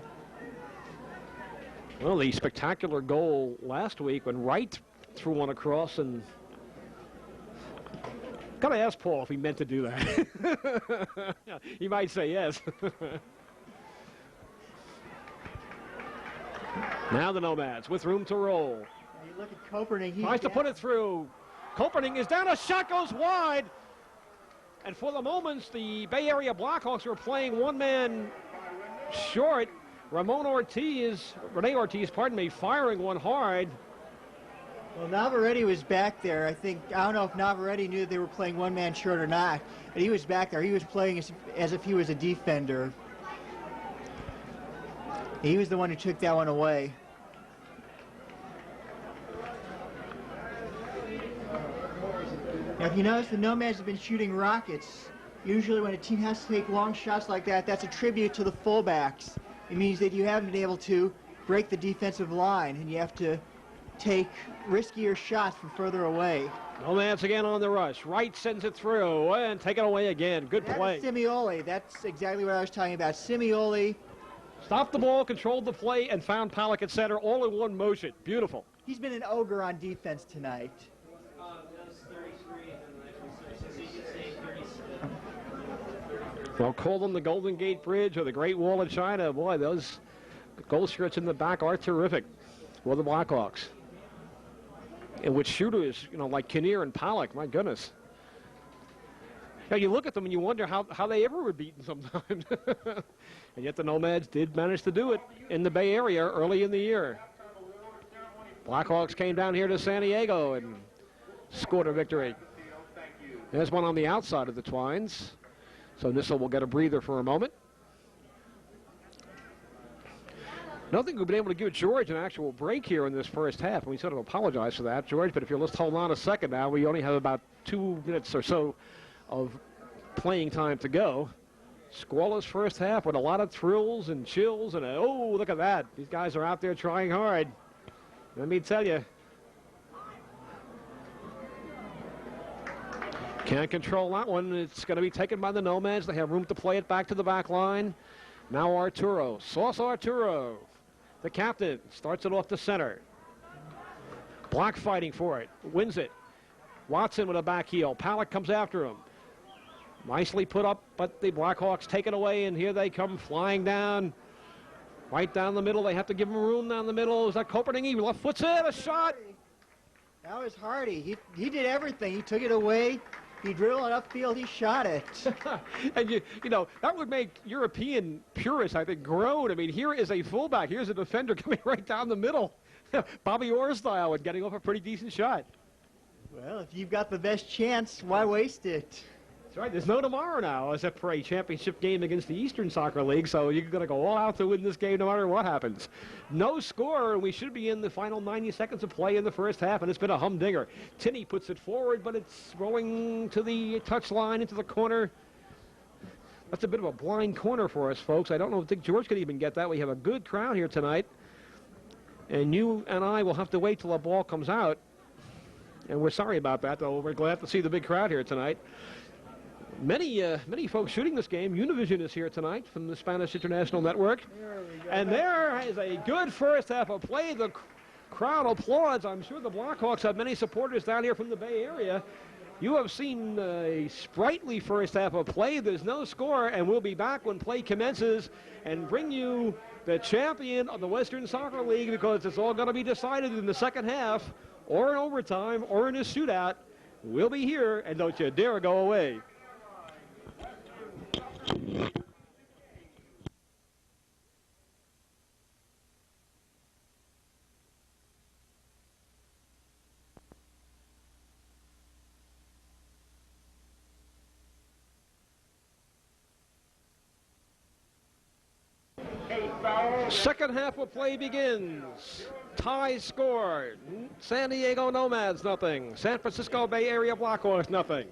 D: Well, the spectacular goal last week when Wright threw one across, and gotta ask Paul if he meant to do that. He might say yes. Now the Nomads with room to roll.
E: You look at Koperning.
D: Tries to put it through. Koperning is down. A shot goes wide. And for the moments, the Bay Area Blackhawks were playing one man short. Rene Ortiz, firing one hard.
E: Well, Navarrete was back there. I don't know if Navarrete knew they were playing one man short or not, but he was back there. He was playing as if he was a defender. He was the one who took that one away. Now, if you notice, the Nomads have been shooting rockets. Usually when a team has to take long shots like that, that's a tribute to the fullbacks. It means that you haven't been able to break the defensive line, and you have to take riskier shots from further away.
D: Nomads again on the rush. Wright sends it through and take it away again. Good play.
E: Simeoli. That's exactly what I was talking about. Simeoli
D: stopped the ball, controlled the play, and found Palak at center all in one motion. Beautiful.
E: He's been an ogre on defense tonight.
D: They'll call them the Golden Gate Bridge or the Great Wall of China. Boy, those goal skirts in the back are terrific for the Blackhawks. And with shooters, like Kinnear and Palak, my goodness. Now, you look at them and you wonder how they ever were beaten sometimes. And yet the Nomads did manage to do it in the Bay Area early in the year. Blackhawks came down here to San Diego and scored a victory. There's one on the outside of the twines. So Nissel will get a breather for a moment. I don't think we've been able to give George an actual break here in this first half, and we sort of apologize for that, George, but if you'll just hold on a second now, we only have about 2 minutes or so of playing time to go. Scoreless first half with a lot of thrills and chills, and oh, look at that. These guys are out there trying hard. Let me tell you. Can't control that one. It's going to be taken by the Nomads. They have room to play it back to the back line. Now Arturo. Sauce Arturo. The captain starts it off the center. Black fighting for it. Wins it. Watson with a back heel. Palak comes after him. Nicely put up, but the Blackhawks take it away, and here they come flying down. Right down the middle. They have to give him room down the middle. Is that Koperning? He left foot's in. A shot.
E: That was Hardy. He did everything. He took it away. He drilled it upfield. He shot it.
D: And you know, that would make European purists, I think, groan. I mean, here is a fullback. Here's a defender coming right down the middle. Bobby Orr style and getting off a pretty decent shot.
E: Well, if you've got the best chance, why waste it?
D: That's right. There's no tomorrow now, except for a championship game against the Eastern Soccer League, so you're going to go all out to win this game no matter what happens. No score, and we should be in the final 90 seconds of play in the first half, and it's been a humdinger. Tinney puts it forward, but it's rolling to the touchline into the corner. That's a bit of a blind corner for us, folks. I don't know if Dick George could even get that. We have a good crowd here tonight, and you and I will have to wait till the ball comes out. And we're sorry about that, though. We're glad to see the big crowd here tonight. Many folks shooting this game. Univision is here tonight from the Spanish International Network. And there is a good first half of play. The crowd applauds. I'm sure the Blackhawks have many supporters down here from the Bay Area. You have seen a sprightly first half of play. There's no score, and we'll be back when play commences and bring you the champion of the Western Soccer League, because it's all going to be decided in the second half or in overtime or in a shootout. We'll be here, and don't you dare go away. Second half of play begins. Tie score. San Diego Nomads, nothing. San Francisco Bay Area Blackhawks, nothing.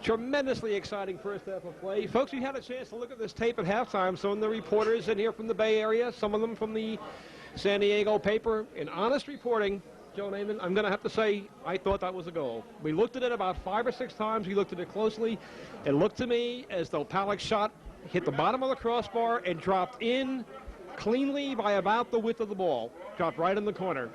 D: Tremendously exciting first half of play. Folks, we had a chance to look at this tape at halftime. Some of the reporters in here from the Bay Area, some of them from the San Diego paper. In honest reporting, Joe Namath, I'm going to have to say I thought that was a goal. We looked at it about 5 or 6 times. We looked at it closely. It looked to me as though Palak's shot hit the bottom of the crossbar and dropped in cleanly by about the width of the ball. Dropped right in the corner.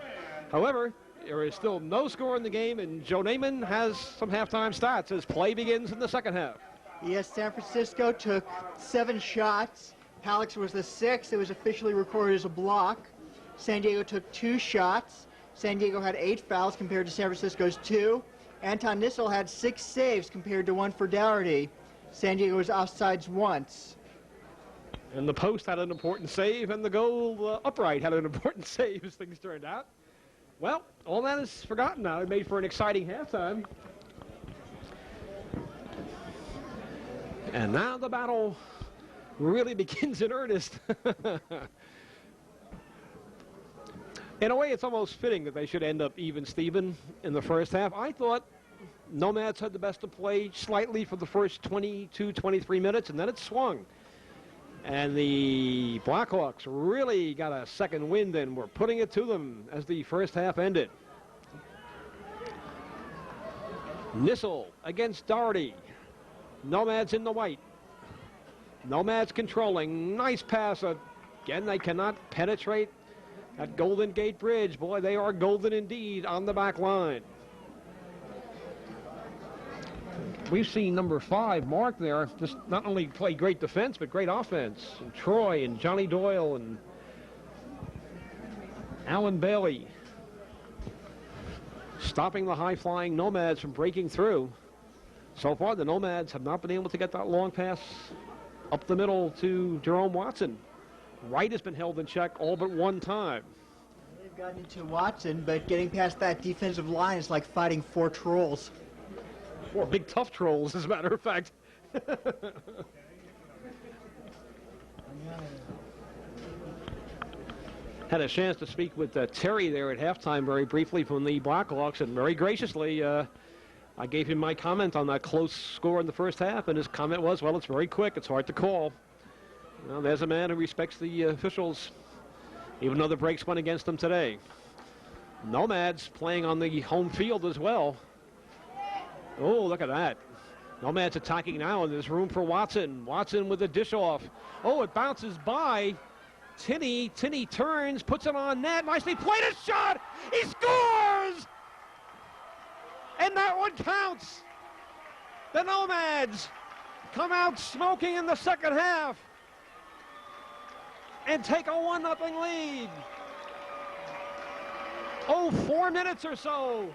D: However, there is still no score in the game, and Joe Namath has some halftime stats as play begins in the second half.
E: Yes, San Francisco took 7 shots. Palak's was the 6th. It was officially recorded as a block. San Diego took 2 shots. San Diego had 8 fouls compared to San Francisco's 2. Anton Nissel had 6 saves compared to 1 for Dougherty. San Diego was offsides once.
D: And the post had an important save, and the goal upright had an important save as things turned out. Well, all that is forgotten now. It made for an exciting halftime. And now the battle really begins in earnest. In a way, it's almost fitting that they should end up even Steven in the first half. I thought Nomads had the best of play slightly for the first 22, 23 minutes, and then it swung. And the Blackhawks really got a second wind and were putting it to them as the first half ended. Nissel against Dougherty. Nomads in the white. Nomads controlling. Nice pass. Again, they cannot penetrate that Golden Gate Bridge. Boy, they are golden indeed on the back line. We've seen number 5, Mark, there, just not only play great defense, but great offense. And Troy and Johnny Doyle and Alan Bailey stopping the high-flying Nomads from breaking through. So far, the Nomads have not been able to get that long pass up the middle to Jerome Watson. Wright has been held in check all but one time.
E: They've gotten into Watson, but getting past that defensive line is like fighting 4 trolls.
D: 4 big tough trolls, as a matter of fact. Had a chance to speak with Terry there at halftime very briefly from the Blackhawks, and very graciously I gave him my comment on that close score in the first half, and his comment was, well, it's very quick, it's hard to call. Well, there's a man who respects the officials, even though the breaks went against them today. Nomads playing on the home field as well. Oh, look at that. Nomads attacking now, and there's room for Watson. Watson with a dish off. Oh, it bounces by Tinney. Tinney turns, puts it on net. Nicely played, a shot. He scores! And that one counts. The Nomads come out smoking in the second half and take a 1-0 lead. Oh, 4 minutes or so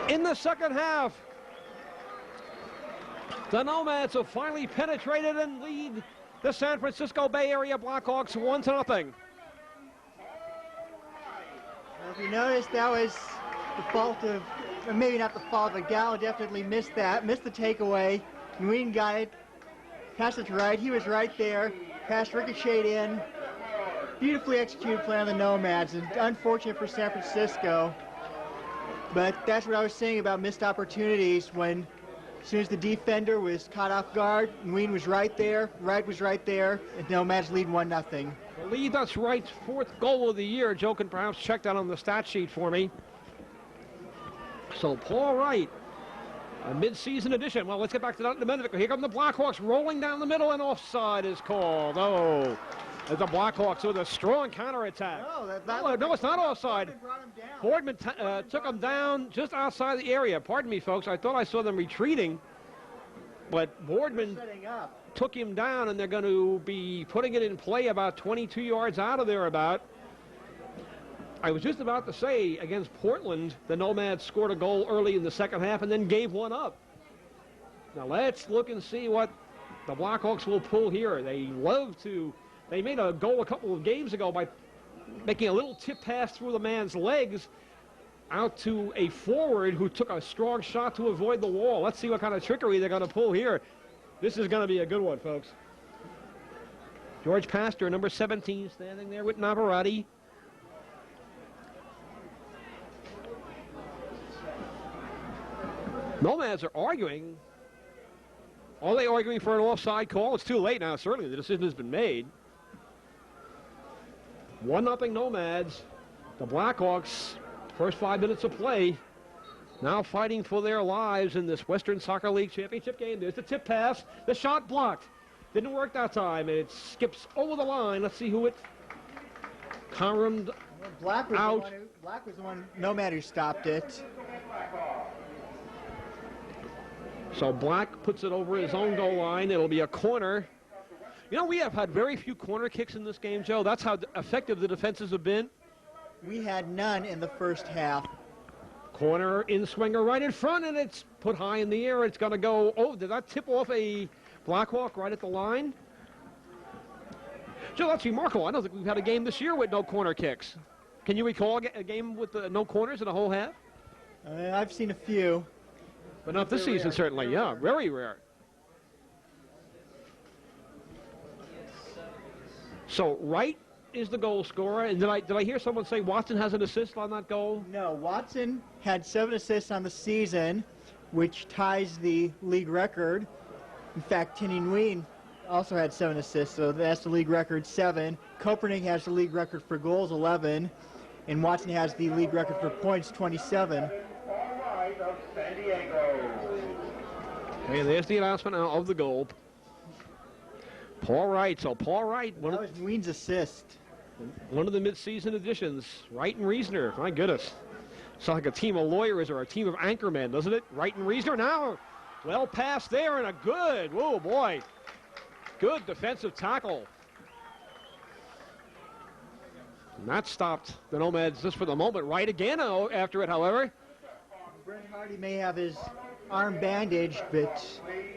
D: in the second half. The Nomads have finally penetrated and lead the San Francisco Bay Area Blackhawks 1-0.
E: Well, if you notice, that was the fault of, or maybe not the fault, but Gallo definitely missed that, missed the takeaway. Nguyen got it, passed it to Wright, he was right there, passed ricocheted in. Beautifully executed play on the Nomads, and unfortunate for San Francisco. But that's what I was saying about missed opportunities when, as soon as the defender was caught off guard, Nguyen was right there, Wright was right there, and Nomads lead 1-0.
D: The lead, that's Wright's 4th goal of the year. Joe can perhaps check that on the stat sheet for me. So Paul Wright, a mid-season addition. Well, let's get back to that in a minute. Here come the Blackhawks rolling down the middle, and offside is called. Oh, As the Blackhawks with a strong counterattack. No, it's not offside. Boardman took him down just outside the area. Pardon me, folks. I thought I saw them retreating. But Boardman took him down, and they're going to be putting it in play about 22 yards out of there about. I was just about to say, against Portland, the Nomads scored a goal early in the second half and then gave one up. Now let's look and see what the Blackhawks will pull here. They made a goal a couple of games ago by making a little tip pass through the man's legs out to a forward who took a strong shot to avoid the wall. Let's see what kind of trickery they're going to pull here. This is going to be a good one, folks. George Pastor, number 17, standing there with Navarrete. Nomads are arguing. Are they arguing for an offside call? It's too late now. Certainly the decision has been made. 1-0 Nomads. The Blackhawks, first 5 minutes of play, now fighting for their lives in this Western Soccer League championship game. There's the tip pass. The shot blocked. Didn't work that time. It skips over the line. Let's see who it caromed out.
E: Black was the one, Nomad, who stopped it.
D: So Black puts it over his own goal line. It'll be a corner. You know, we have had very few corner kicks in this game, Joe. That's how effective the defenses have been.
E: We had none in the first half.
D: Corner in swinger right in front, and it's put high in the air. It's going to go. Oh, did that tip off a Blackhawk right at the line? Joe, that's remarkable. I don't think we've had a game this year with no corner kicks. Can you recall a game with no corners in a whole half?
E: I've seen a few.
D: But not this season, certainly. Yeah, very rare. So Wright is the goal scorer. And did I hear someone say Watson has an assist on that goal?
E: No, Watson had 7 assists on the season, which ties the league record. In fact, Tinny Nguyen also had 7 assists, so that's the league record, 7. Kopernik has the league record for goals, 11. And Watson has the league record for points, 27.
D: Okay, there's the announcement now of the goal. Paul Wright. So Paul Wright,
E: that was Nguyen's assist.
D: One of the mid-season additions. Wright and Reasoner. My goodness. Sounds like a team of lawyers or a team of anchormen, doesn't it? Wright and Reasoner now. Well passed there and a good. Whoa, boy. Good defensive tackle. And that stopped the Nomads just for the moment. Wright again after it, however.
E: Brent Hardy may have his arm bandaged, but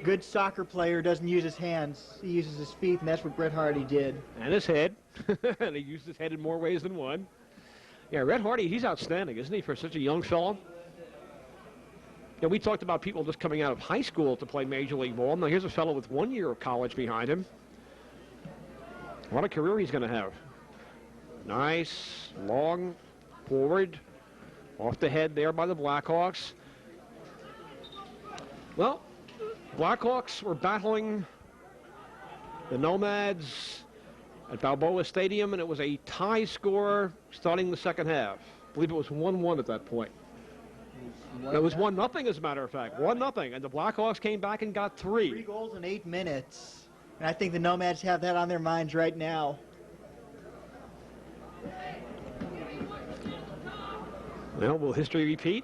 E: good soccer player doesn't use his hands. He uses his feet, and that's what Brett Hardy did.
D: And his head. And he used his head in more ways than one. Yeah, Brett Hardy, he's outstanding, isn't he, for such a young fellow? Yeah, we talked about people just coming out of high school to play Major League ball. Now here's a fellow with 1 year of college behind him. What a career he's going to have. Nice, long, forward, off the head there by the Blackhawks. Well, Blackhawks were battling the Nomads at Balboa Stadium, and it was a tie score starting the second half. I believe it was 1-1 at that point. It was 1-0, as a matter of fact. 1-0, and the Blackhawks came back and got 3.
E: 3 goals in 8 minutes. And I think the Nomads have that on their minds right now.
D: Well, will history repeat?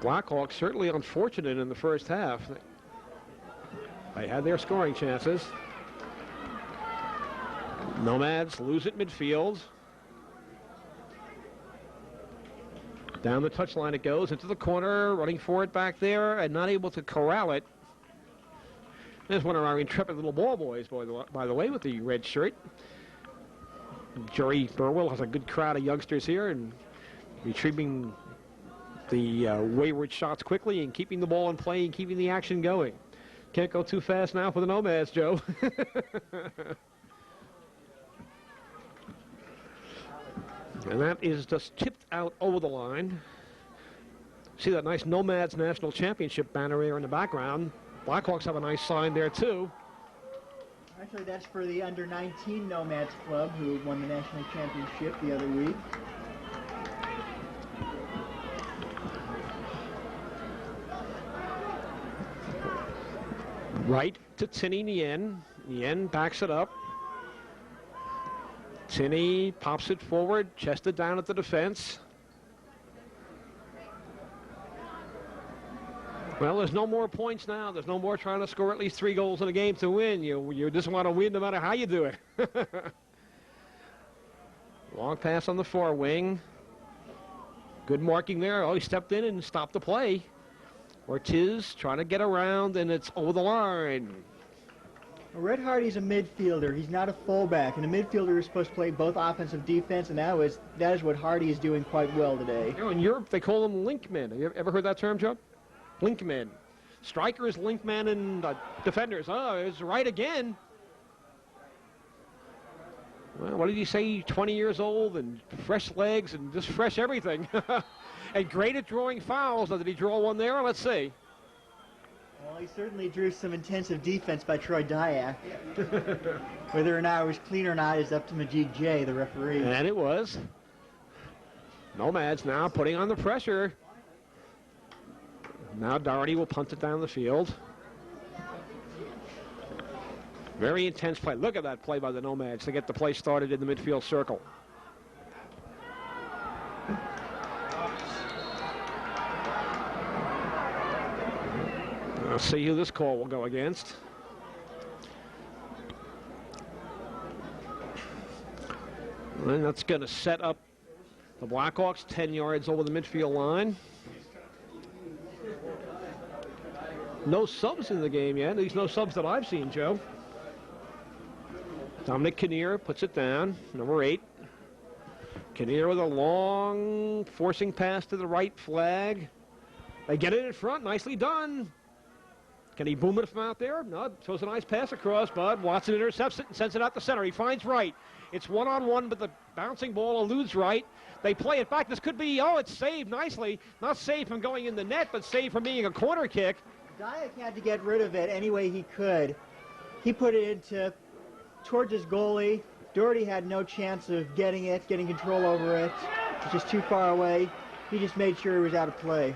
D: Blackhawks certainly unfortunate in the first half. They had their scoring chances. Nomads lose at midfield. Down the touchline it goes, into the corner, running for it back there, and not able to corral it. There's one of our intrepid little ball boys, by the way, with the red shirt. Jerry Burwell has a good crowd of youngsters here and retrieving the wayward shots quickly and keeping the ball in play and keeping the action going. Can't go too fast now for the Nomads, Joe. And that is just tipped out over the line. See that nice Nomads National Championship banner there in the background. Blackhawks have a nice sign there, too.
E: Actually, that's for the under-19 Nomads Club, who won the national championship the other week.
D: Right to Tinny Nguyen. Yen backs it up. Tinney pops it forward, chested down at the defense. Well, there's no more points now. There's no more trying to score at least 3 goals in a game to win. You just want to win no matter how you do it. Long pass on the far wing. Good marking there. Oh, he stepped in and stopped the play. Ortiz trying to get around, and it's over the line.
E: Red Hardy's a midfielder. He's not a fullback. And a midfielder is supposed to play both offense and defense, and that is what Hardy is doing quite well today.
D: You know, in Europe, they call them linkmen. Have you ever heard that term, Joe? Linkmen. Strikers, linkmen, and defenders. Oh, it's right again. Well, what did he say? 20 years old and fresh legs and just fresh everything. And great at drawing fouls. Now, did he draw one there? Let's see.
E: Well, he certainly drew some intensive defense by Troy Dyack. Whether or not it was clean or not is up to Majid J, the referee.
D: And it was. Nomads now putting on the pressure. Now Doherty will punt it down the field. Very intense play. Look at that play by the Nomads to get the play started in the midfield circle. Let's see who this call will go against. And that's going to set up the Blackhawks 10 yards over the midfield line. No subs in the game yet. At least no subs that I've seen, Joe. Dominic Kinnear puts it down, number 8. Kinnear with a long forcing pass to the right flag. They get it in front, nicely done. Can he boom it from out there? No, throws a nice pass across, but Watson intercepts it and sends it out the center. He finds Wright. It's one-on-one, but the bouncing ball eludes Wright. They play it back. This could be, oh, it's saved nicely. Not saved from going in the net, but saved from being a corner kick.
E: Dyack had to get rid of it any way he could. He put it towards his goalie. Doherty had no chance of getting control over it. It's just too far away. He just made sure he was out of play.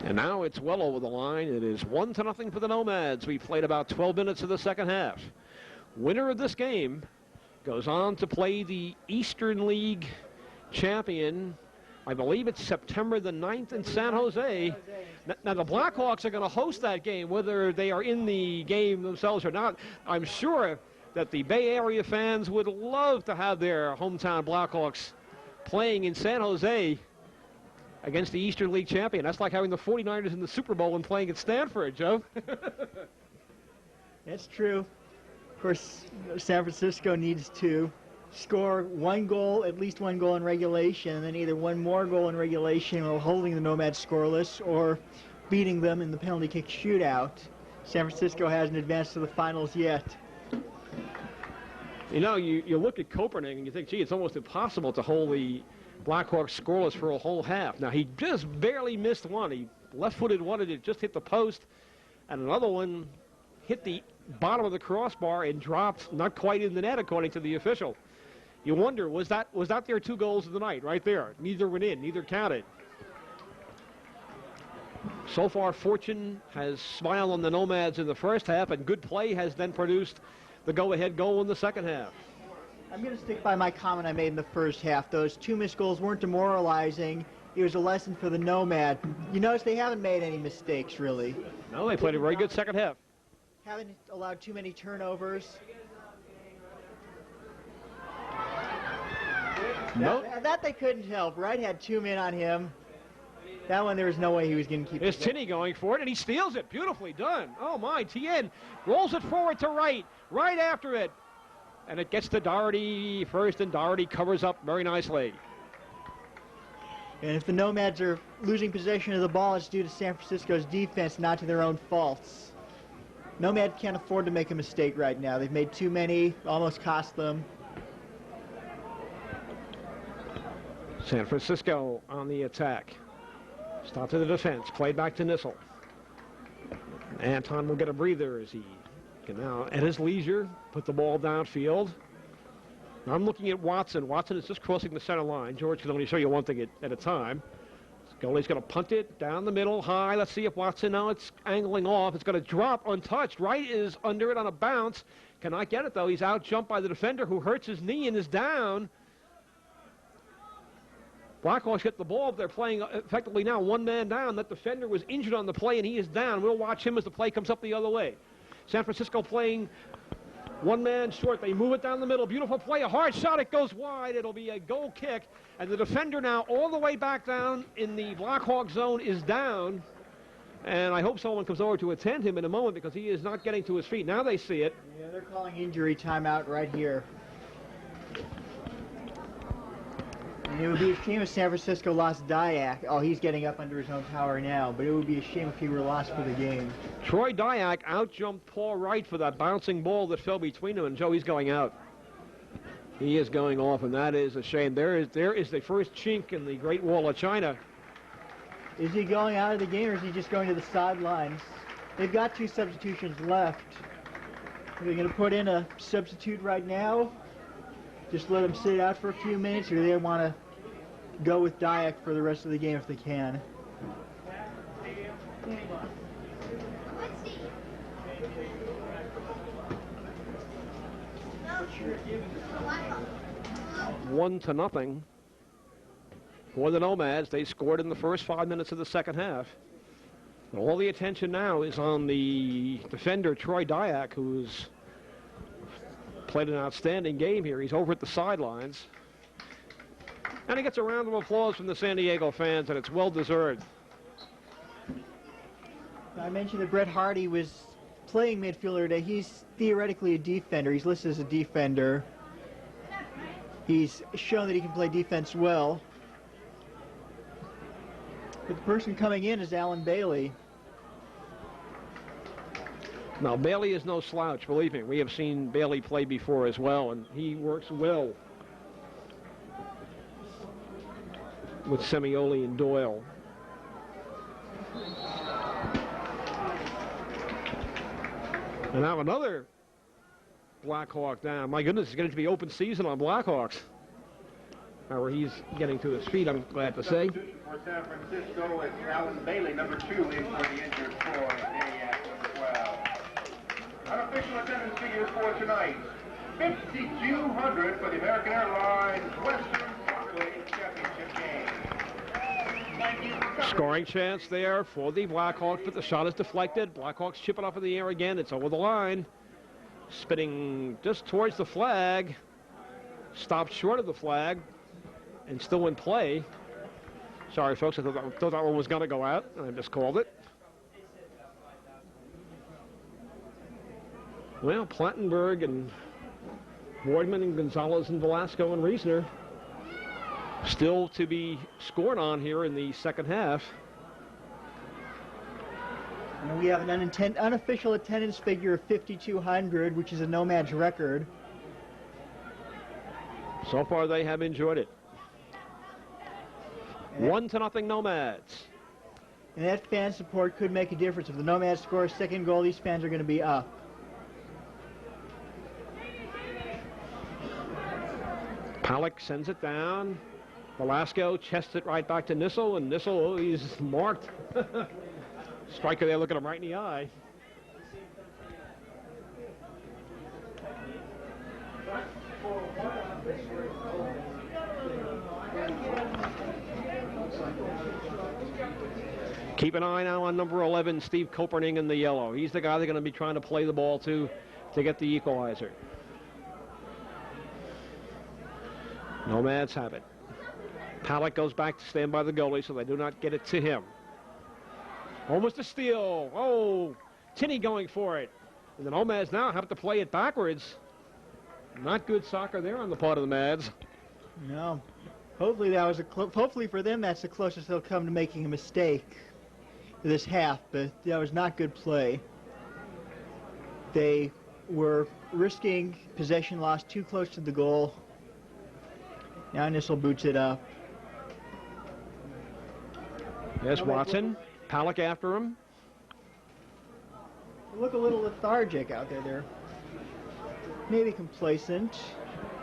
D: And now it's well over the line. It is 1-0 for the Nomads. We played about 12 minutes of the second half. Winner of this game goes on to play the Eastern League champion. I believe it's September the 9th in San Jose. Now the Blackhawks are going to host that game, whether they are in the game themselves or not. I'm sure that the Bay Area fans would love to have their hometown Blackhawks playing in San Jose against the Eastern League champion. That's like having the 49ers in the Super Bowl and playing at Stanford, Joe.
E: That's true. Of course, San Francisco needs to score at least one goal in regulation, and then either one more goal in regulation while holding the Nomads scoreless or beating them in the penalty kick shootout. San Francisco hasn't advanced to the finals yet.
D: You know, you look at Kopernik and you think, gee, it's almost impossible to hold the Blackhawks scoreless for a whole half. Now, he just barely missed one. He left-footed one, and it just hit the post, and another one hit the bottom of the crossbar and dropped not quite in the net, according to the official. You wonder, was that their 2 goals of the night right there? Neither went in, neither counted. So far, fortune has smiled on the Nomads in the first half, and good play has then produced the go-ahead goal in the second half.
E: I'm going to stick by my comment I made in the first half. Those 2 missed goals weren't demoralizing. It was a lesson for the Nomad. You notice they haven't made any mistakes, really.
D: No, they played a very good second half.
E: Haven't allowed too many turnovers.
D: No.
E: That they couldn't help. Wright had 2 men on him. That one, there was no way he was going to keep it.
D: There's Tinney going for it, and he steals it. Beautifully done. Oh, my. Tien rolls it forward to Wright. Right after it. And it gets to Doherty first, and Doherty covers up very nicely.
E: And if the Nomads are losing possession of the ball, it's due to San Francisco's defense, not to their own faults. Nomad can't afford to make a mistake right now. They've made too many, almost cost them.
D: San Francisco on the attack. Stop to the defense. Played back to Nissel. Anton will get a breather as he can now, at his leisure, put the ball downfield. Now I'm looking at Watson. Watson is just crossing the center line. George can only show you one thing at a time. Goalie's going to punt it down the middle, high. Let's see if Watson, now it's angling off. It's going to drop untouched. Wright is under it on a bounce. Cannot get it, though. He's out jumped by the defender who hurts his knee and is down. Blackhawks get the ball. They're playing effectively now one man down. That defender was injured on the play, and he is down. We'll watch him as the play comes up the other way. San Francisco playing one man short. They move it down the middle. Beautiful play. A hard shot. It goes wide. It'll be a goal kick. And the defender now all the way back down in the Blackhawk zone is down. And I hope someone comes over to attend him in a moment because he is not getting to his feet. Now they see it.
E: Yeah, they're calling injury timeout right here. And it would be a shame if San Francisco lost Dyack. Oh, he's getting up under his own power now, but it would be a shame if he were lost for the game.
D: Troy Dyack out-jumped Paul Wright for that bouncing ball that fell between him, and Joe, he's going out. He is going off, and that is a shame. There is the first chink in the Great Wall of China.
E: Is he going out of the game, or is he just going to the sidelines? They've got 2 substitutions left. Are they going to put in a substitute right now? Just let him sit out for a few minutes, or do they want to go with Dyack for the rest of the game if they can?
D: One to nothing for the Nomads. They scored in the first 5 minutes of the second half. And all the attention now is on the defender, Troy Dyack, who's played an outstanding game here. He's over at the sidelines. And he gets a round of applause from the San Diego fans, and it's well-deserved.
E: I mentioned that Brett Hardy was playing midfielder today. He's theoretically a defender. He's listed as a defender. He's shown that he can play defense well. But the person coming in is Alan Bailey.
D: Now, Bailey is no slouch, believe me. We have seen Bailey play before as well, and he works well with Semioli and Doyle. And now another Blackhawk down. My goodness, it's going to be open season on Blackhawks. However, he's getting to his feet, I'm glad to say.
C: For San Francisco, it's Alan Bailey, number 2, in for the injured Troy Dyack, number 12. Unofficial attendance figures for tonight: 5,200 for the American Airlines Western Soccer League Championship game.
D: Scoring chance there for the Blackhawks, but the shot is deflected. Blackhawks chip it up in the air again. It's over the line. Spinning just towards the flag. Stopped short of the flag and still in play. Sorry, folks, I thought that one was going to go out, and I just called it. Well, Plattenberg and Boardman and Gonzalez and Velasco and Reisner still to be scored on here in the second half.
E: And we have an unofficial attendance figure of 5,200, which is a Nomads record.
D: So far, they have enjoyed it. 1-0 Nomads.
E: And that fan support could make a difference. If the Nomads score a second goal, these fans are going to be up.
D: Pollock sends it down. Velasco chests it right back to Nissel, and Nissel, oh, he's marked. Striker there looking him right in the eye. Keep an eye now on number 11, Steve Koperning in the yellow. He's the guy they're going to be trying to play the ball to get the equalizer. Nomads have it. Pollock goes back to stand by the goalie, so they do not get it to him. Almost a steal. Oh, Tinney going for it. And the Nomads now have to play it backwards. Not good soccer there on the part of the Mads.
E: No. Hopefully that was hopefully for them that's the closest they'll come to making a mistake this half, but that was not good play. They were risking possession loss too close to the goal. Now Nissel boots it up.
D: Yes, Watson. Pollock after him.
E: They look a little lethargic out there. They're maybe complacent.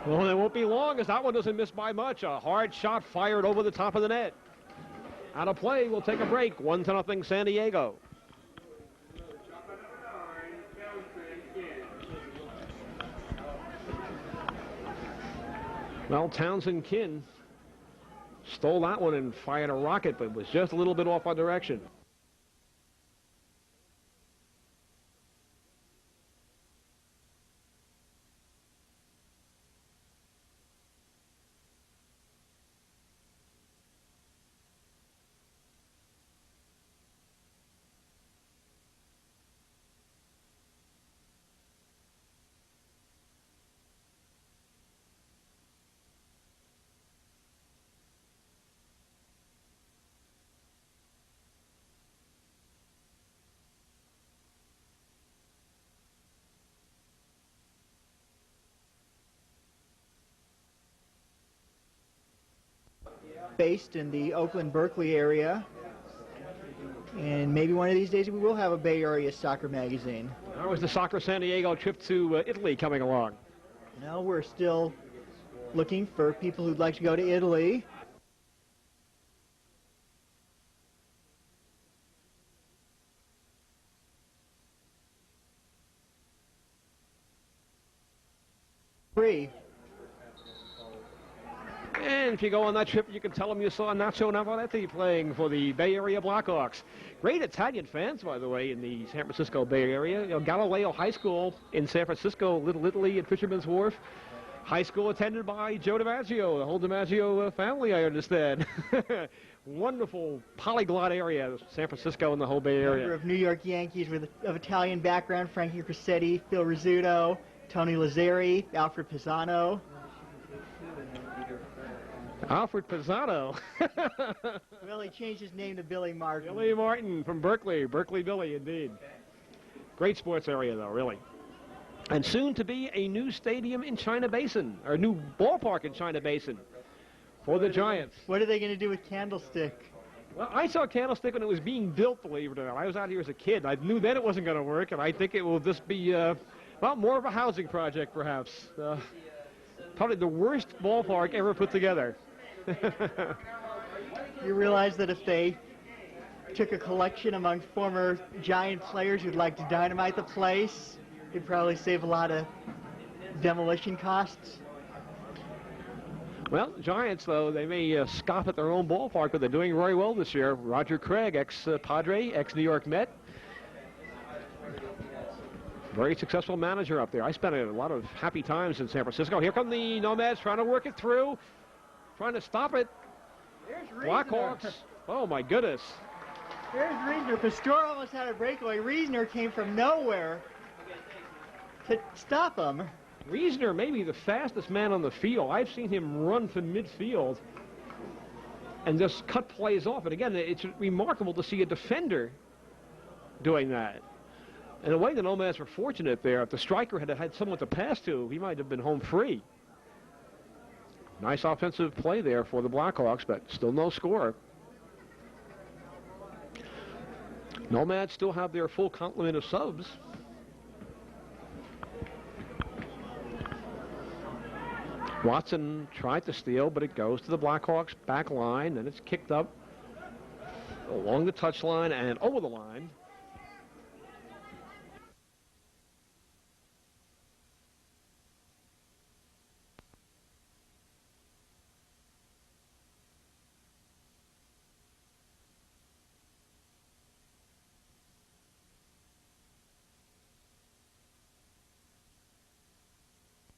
D: Well, it won't be long as that one doesn't miss by much. A hard shot fired over the top of the net. Out of play. We'll take a break. 1-0 San Diego. Well, Townsend Kinn stole that one and fired a rocket, but was just a little bit off our direction.
E: Based in the Oakland-Berkeley area, and maybe one of these days we will have a Bay Area soccer magazine.
D: How is the Soccer San Diego trip to Italy coming along?
E: No, we're still looking for people who'd like to go to Italy. Free.
D: And if you go on that trip, you can tell them you saw Nacho Navarrete playing for the Bay Area Blackhawks. Great Italian fans, by the way, in the San Francisco Bay Area. You know, Galileo High School in San Francisco, Little Italy at Fisherman's Wharf. High school attended by Joe DiMaggio, the whole DiMaggio family, I understand. Wonderful polyglot area, San Francisco and the whole Bay Area.
E: A number of New York Yankees of Italian background: Frankie Crissetti, Phil Rizzuto, Tony Lazzari, Alfred Pisano.
D: Alfred Pisano.
E: Well, he changed his name to Billy Martin.
D: Billy Martin from Berkeley. Berkeley Billy, indeed. Great sports area, though, really. And soon to be a new stadium in China Basin, or a new ballpark in China Basin for the Giants.
E: What are they going to do with Candlestick?
D: Well, I saw Candlestick when it was being built, believe it or not. I was out here as a kid. I knew then it wasn't going to work, and I think it will just be, well, more of a housing project, perhaps. Probably the worst ballpark ever put together.
E: You realize that if they took a collection among former Giant players who'd like to dynamite the place, it'd probably save a lot of demolition costs?
D: Well, Giants, though, they may scoff at their own ballpark, but they're doing very well this year. Roger Craig, ex-Padre, ex-New York Met. Very successful manager up there. I spent a lot of happy times in San Francisco. Here come the Nomads trying to work it through, trying to stop it. Blackhawks. Oh, my goodness.
E: There's Reisner. Pastor almost had a breakaway. Reisner came from nowhere to stop him.
D: Reisner may be the fastest man on the field. I've seen him run from midfield and just cut plays off. And again, it's remarkable to see a defender doing that. In a way, the Nomads were fortunate there. If the striker had someone to pass to, he might have been home free. Nice offensive play there for the Blackhawks, but still no score. Nomads still have their full complement of subs. Watson tried to steal, but it goes to the Blackhawks back line, and it's kicked up along the touchline and over the line.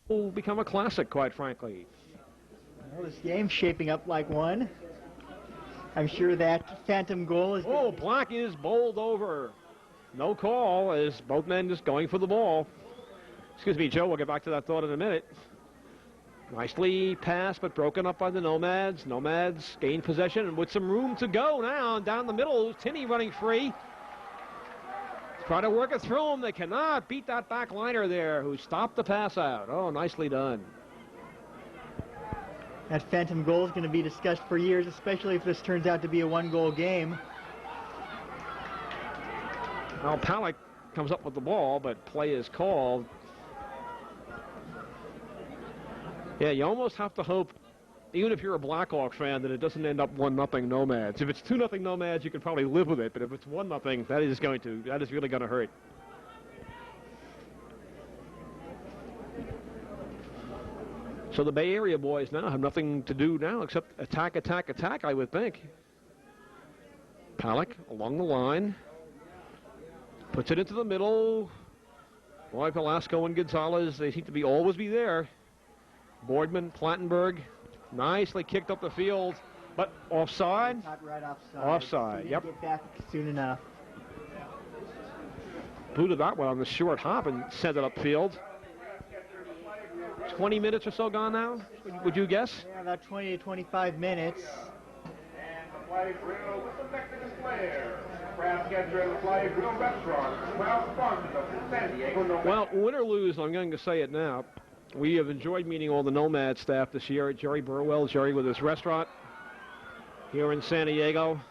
D: Will become a classic, quite frankly.
E: Well, this game's shaping up like one. I'm sure that phantom goal is...
D: Oh, Black is bowled over. No call as both men just going for the ball. Excuse me, Joe, we'll get back to that thought in a minute. Nicely passed, but broken up by the Nomads. Nomads gain possession and with some room to go now. Down the middle, Tinney running free. Try to work it through him. They cannot beat that back liner there who stopped the pass out. Oh, nicely done.
E: That phantom goal is going to be discussed for years, especially if this turns out to be a one-goal game.
D: Well, Palak comes up with the ball, but play is called. Yeah, you almost have to hope even if you're a Blackhawks fan, that it doesn't end up 1-0 Nomads. If it's 2-0 Nomads, you could probably live with it. But if it's 1-0, that is really going to hurt. So the Bay Area boys now have nothing to do now except attack, attack, attack, I would think. Palak along the line. Puts it into the middle. Boy, Velasco and Gonzalez, they seem to always be there. Boardman, Plattenberg, nicely kicked up the field, but offside?
E: Not right offside.
D: Offside, yep.
E: Get back soon enough.
D: Booted that one on the short hop and sent it upfield. 20 minutes or so gone now, would you guess?
E: Yeah, about 20 to 25 minutes.
C: And the Fly Grill with the Mexican flair. Crab catcher and the Fly Grill restaurant. Well sponsors of the San Diego Nomads.
D: Well, win or lose, I'm going to say it now. We have enjoyed meeting all the Nomad staff this year. Jerry Burwell, Jerry with his restaurant here in San Diego.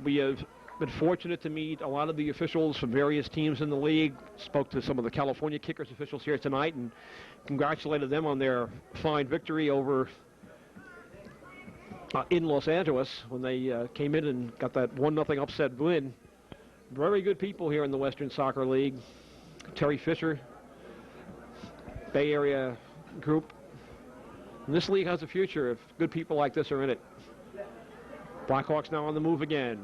D: We have been fortunate to meet a lot of the officials from various teams in the league. Spoke to some of the California Kickers officials here tonight and congratulated them on their fine victory over in Los Angeles when they came in and got that 1-0 upset win. Very good people here in the Western Soccer League. Terry Fisher, Bay Area group. And this league has a future if good people like this are in it. Blackhawks now on the move again.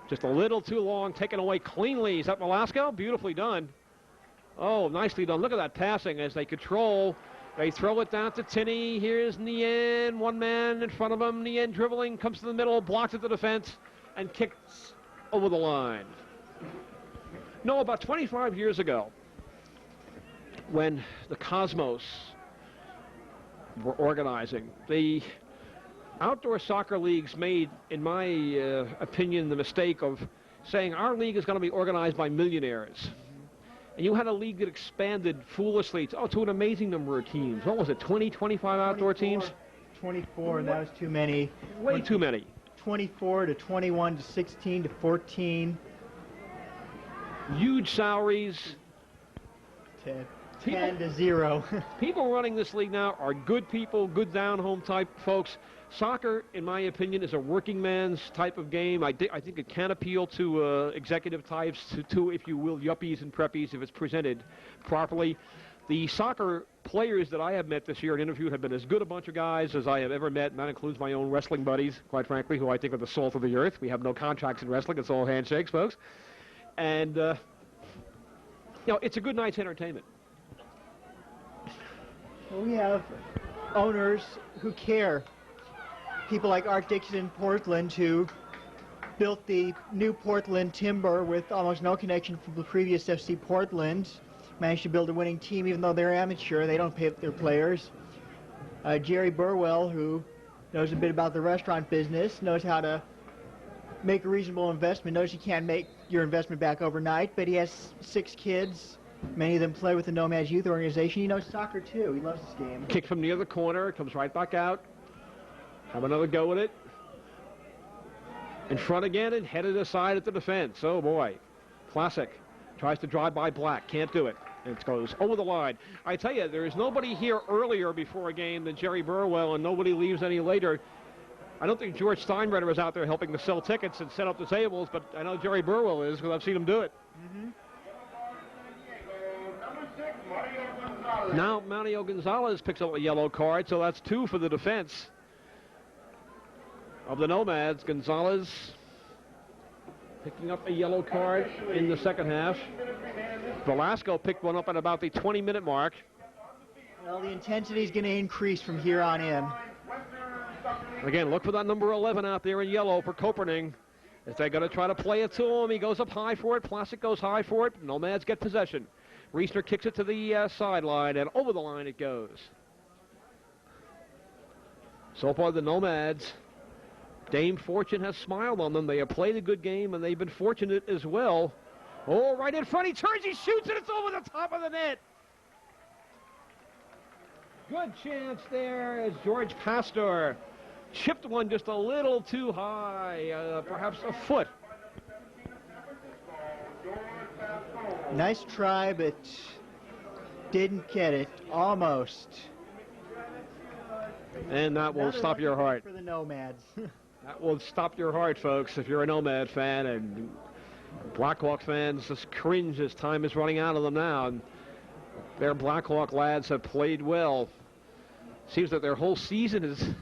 D: Just a little too long, taken away cleanly. Is that Velasco? Beautifully done. Oh, nicely done. Look at that passing as they control. They throw it down to Tinney. Here's Nien, one man in front of him. Nien dribbling, comes to the middle, blocks at the defense, and kicks over the line. No, about 25 years ago, when the Cosmos were organizing, the outdoor soccer leagues made, in my opinion, the mistake of saying our league is going to be organized by millionaires. And you had a league that expanded foolishly to an amazing number of teams. What was it, 20, 25 outdoor teams?
E: 24, and that was too many.
D: Way too many.
E: 24 to 21 to 16 to 14.
D: Huge salaries.
E: 10 to 0.
D: People running this league now are good people, good down-home type folks. Soccer, in my opinion, is a working man's type of game. I think it can appeal to executive types, to, if you will, yuppies and preppies if it's presented properly. The soccer players that I have met this year and interviewed have been as good a bunch of guys as I have ever met, and that includes my own wrestling buddies, quite frankly, who I think are the salt of the earth. We have no contracts in wrestling. It's all handshakes, folks. And, you know, it's a good night's entertainment.
E: We have owners who care. People like Art Dixon in Portland, who built the new Portland Timber with almost no connection from the previous FC Portland. Managed to build a winning team even though they're amateur. They don't pay their players. Jerry Burwell, who knows a bit about the restaurant business, knows how to make a reasonable investment, knows you can't make your investment back overnight, but he has 6 kids. Many of them play with the Nomads Youth Organization. He knows soccer, too. He loves this game.
D: Kick from near the corner. Comes right back out. Have another go with it. In front again and headed aside at the defense. Oh, boy. Classic. Tries to drive by Black. Can't do it. It goes over the line. I tell you, there is nobody here earlier before a game than Jerry Burwell, and nobody leaves any later. I don't think George Steinbrenner is out there helping to sell tickets and set up the tables, but I know Jerry Burwell is because I've seen him do it.
E: Mm-hmm.
D: Now Mario Gonzalez picks up a yellow card, so that's 2 for the defense of the Nomads. Gonzalez picking up a yellow card in the second half. Velasco picked one up at about the 20-minute mark.
E: Well, the intensity is going to increase from here on in.
D: Again, look for that number 11 out there in yellow for Koperning. If they're going to try to play it to him, he goes up high for it. Plastic goes high for it. Nomads get possession. Reisner kicks it to the sideline, and over the line it goes. So far, the Nomads, Dame Fortune has smiled on them. They have played a good game, and they've been fortunate as well. Oh, right in front. He turns, he shoots, and it's over the top of the net. Good chance there as George Pastor chipped one just a little too high, perhaps a foot.
E: Nice try, but didn't get it. Almost.
D: And that will stop your heart.
E: For the Nomads.
D: That will stop your heart, folks, if you're a Nomad fan. And Blackhawks fans just cringe as time is running out of them now. And their Blackhawk lads have played well. Seems that their whole season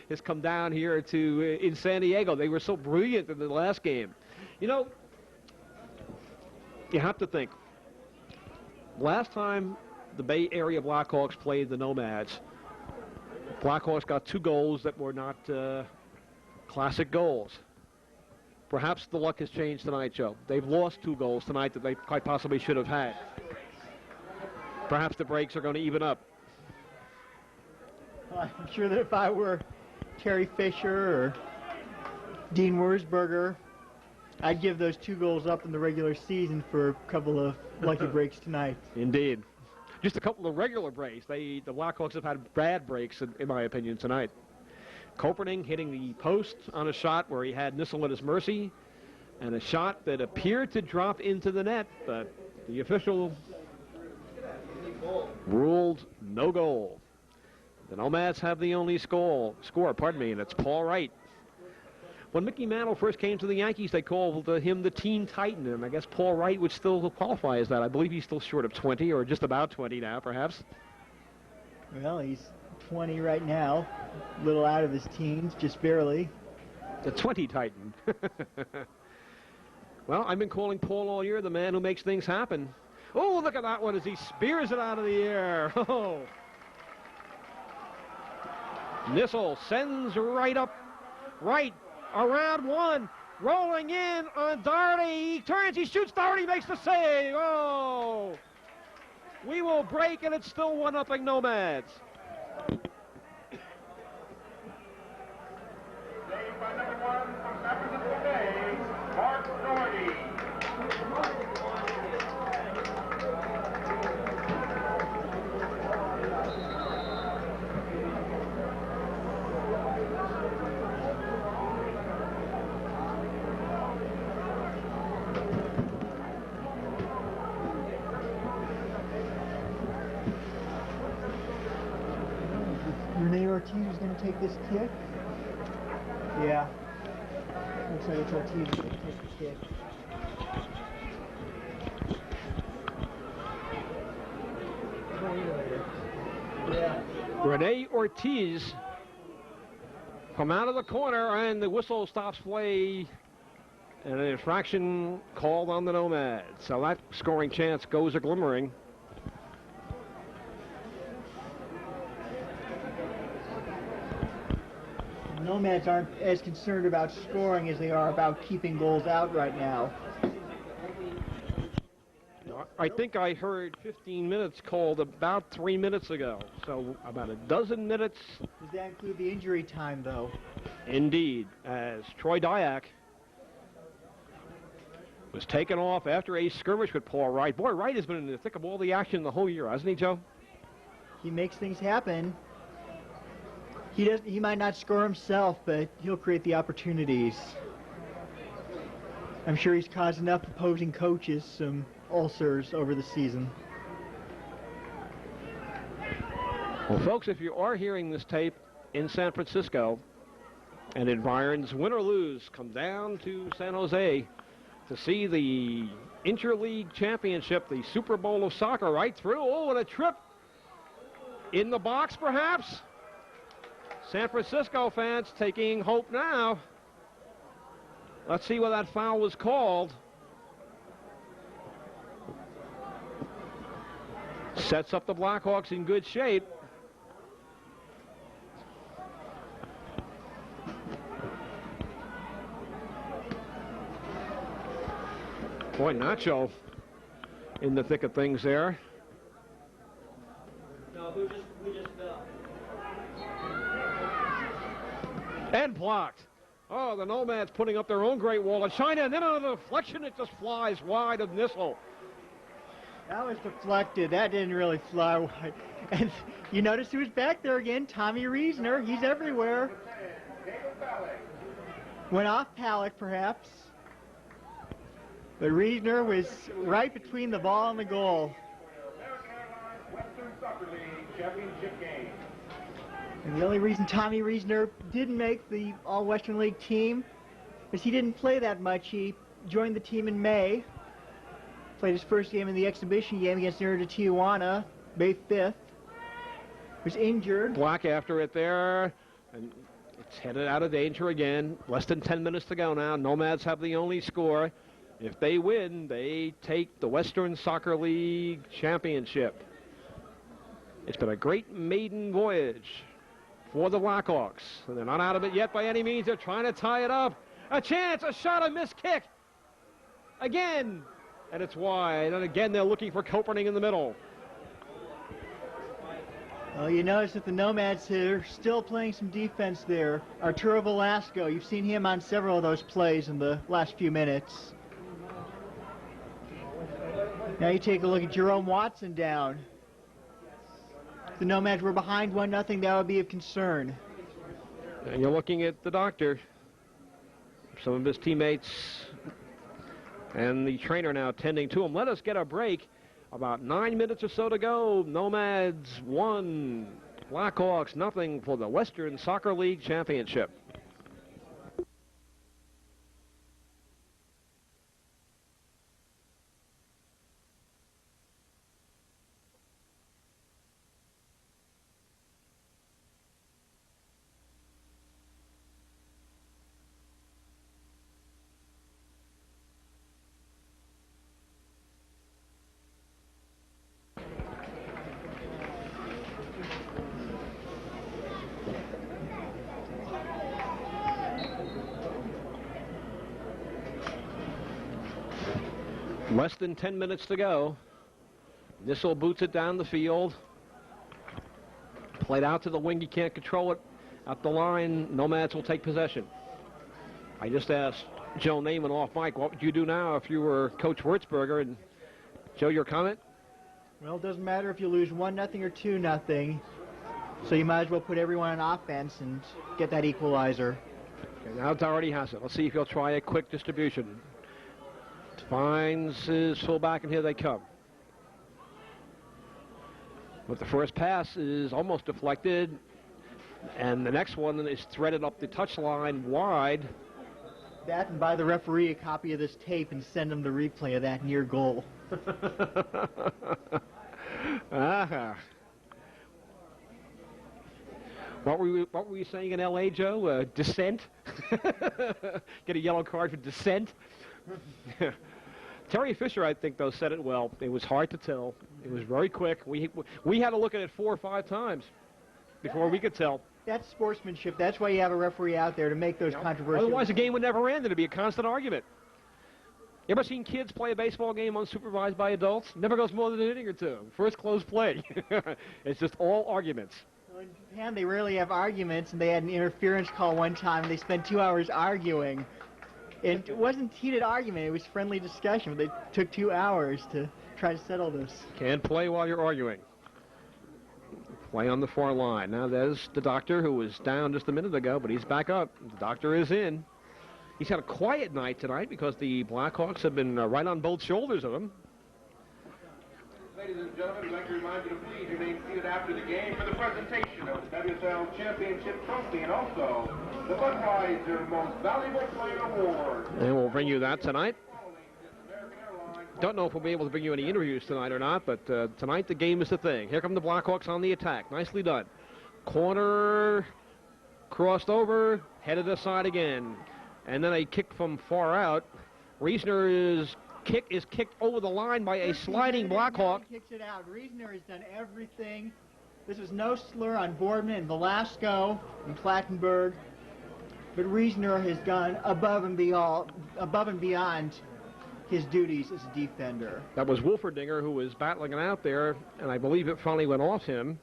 D: has come down here to in San Diego. They were so brilliant in the last game. You know, you have to think. Last time the Bay Area Blackhawks played the Nomads, Blackhawks got 2 goals that were not classic goals. Perhaps the luck has changed tonight, Joe. They've lost 2 goals tonight that they quite possibly should have had. Perhaps the breaks are going to even up.
E: Well, I'm sure that if I were Terry Fisher or Dean Wurzburger, I'd give those 2 goals up in the regular season for a couple of lucky breaks tonight.
D: Indeed. Just a couple of regular breaks. The Blackhawks have had bad breaks, in my opinion, tonight. Koperning hitting the post on a shot where he had Nissel at his mercy, and a shot that appeared to drop into the net, but the official ruled no goal. The Nomads have the only score, and it's Paul Wright. When Mickey Mantle first came to the Yankees, they called him the Teen Titan, and I guess Paul Wright would still qualify as that. I believe he's still short of 20, or just about 20 now, perhaps.
E: Well, he's 20 right now, a little out of his teens, just barely.
D: The 20 Titan. Well, I've been calling Paul all year the man who makes things happen. Oh, look at that one as he spears it out of the air. Oh. Nissel sends right up, right around one, rolling in on Doherty. He turns, he shoots, Doherty makes the save. Oh, we will break, and it's still 1-0 Nomads.
C: Saved by number 1 from San Francisco Bay, Mark Doherty.
E: Ortiz is going to take this kick. Yeah. Looks like it's Ortiz is going to take the kick. Yeah.
D: Rene Ortiz come out of the corner, and the whistle stops play, and an infraction called on the Nomads. So that scoring chance goes a glimmering.
E: Nomads aren't as concerned about scoring as they are about keeping goals out right now.
D: I think I heard 15 minutes called about 3 minutes ago, so about a dozen minutes.
E: Does that include the injury time, though?
D: Indeed, as Troy Dyack was taken off after a skirmish with Paul Wright. Boy, Wright has been in the thick of all the action the whole year, hasn't he, Joe?
E: He makes things happen. He might not score himself, but he'll create the opportunities. I'm sure he's caused enough opposing coaches some ulcers over the season.
D: Well, folks, if you are hearing this tape in San Francisco and environs, win or lose, come down to San Jose to see the Interleague Championship, the Super Bowl of soccer, right through. Oh, and a trip in the box, perhaps. San Francisco fans taking hope now. Let's see where that foul was called. Sets up the Blackhawks in good shape. Boy, Nacho in the thick of things there.
A: No, we just fell.
D: And blocked. Oh, the Nomads putting up their own great wall of China, and then on a deflection, it just flies wide of Nissel.
E: That was deflected. That didn't really fly wide. And you notice who's back there again? Tommy Reesner. He's everywhere. Went off Palak, perhaps. But Reesner was right between the ball and the goal. And the only reason Tommy Reesner didn't make the All-Western League team is he didn't play that much. He joined the team in May, played his first game in the exhibition game against Nerda Tijuana, May 5th. Was injured.
D: Black after it there, and it's headed out of danger again. Less than 10 minutes to go now. Nomads have the only score. If they win, they take the Western Soccer League championship. It's been a great maiden voyage for the Blackhawks. And they're not out of it yet by any means. They're trying to tie it up. A chance, a shot, a missed kick. Again, and it's wide. And again, they're looking for Coperning in the middle.
E: Well, you notice that the Nomads are still playing some defense there. Arturo Velasco, you've seen him on several of those plays in the last few minutes. Now you take a look at Jerome Watson down. If the Nomads were behind 1-0, that would be of concern.
D: And you're looking at the doctor. Some of his teammates and the trainer now tending to him. Let us get a break. About 9 minutes or so to go. Nomads 1, Blackhawks nothing for the Western Soccer League Championship. Less than 10 minutes to go. Nissel boots it down the field. Played out to the wing. You can't control it. At the line, Nomads will take possession. I just asked Joe Naaman off mic, what would you do now if you were Coach Wurzburger? And Joe, your comment?
E: Well, it doesn't matter if you lose 1-0 or 2-0. So you might as well put everyone on offense and get that equalizer.
D: Okay, now Doherty has it. Let's see if he'll try a quick distribution. Finds his fullback, and here they come. But the first pass is almost deflected, and the next one is threaded up the touchline wide.
E: That, and buy the referee a copy of this tape and send him the replay of that near goal.
D: What were you saying in L.A., Joe? Dissent? Get a yellow card for dissent? Terry Fisher, I think, though, said it well. It was hard to tell. It was very quick. We had to look at it 4 or 5 times before we could tell.
E: That's sportsmanship. That's why you have a referee out there to make those controversial.
D: Otherwise, the game would never end. It'd be a constant argument. You ever seen kids play a baseball game unsupervised by adults? Never goes more than an inning or two. First close play. It's just all arguments.
E: Well, in Japan, they rarely have arguments, and they had an interference call one time, and they spent 2 hours arguing. It wasn't heated argument. It was friendly discussion. They took 2 hours to try to settle this.
D: Can't play while you're arguing. Play on the far line. Now there's the doctor, who was down just a minute ago, but he's back up. The doctor is in. He's had a quiet night tonight because the Blackhawks have been right on both shoulders of him.
C: Ladies and gentlemen, I'd like to remind you to please remain seated after the game for the presentation of the WSL Championship Trophy and also the Budweiser Most Valuable Player Award.
D: And we'll bring you that tonight. Don't know if we'll be able to bring you any interviews tonight or not, but tonight the game is the thing. Here come the Blackhawks on the attack. Nicely done. Corner, crossed over, headed aside again. And then a kick from far out. Reesner's kick is kicked over the line by a sliding Blackhawk.
E: Kicks it out. Reesner has done everything. This was no slur on Boardman and Velasco and Plattenberg, but Reesner has gone above and beyond his duties as a defender.
D: That was Wolferdinger, who was battling it out there, and I believe it finally went off him.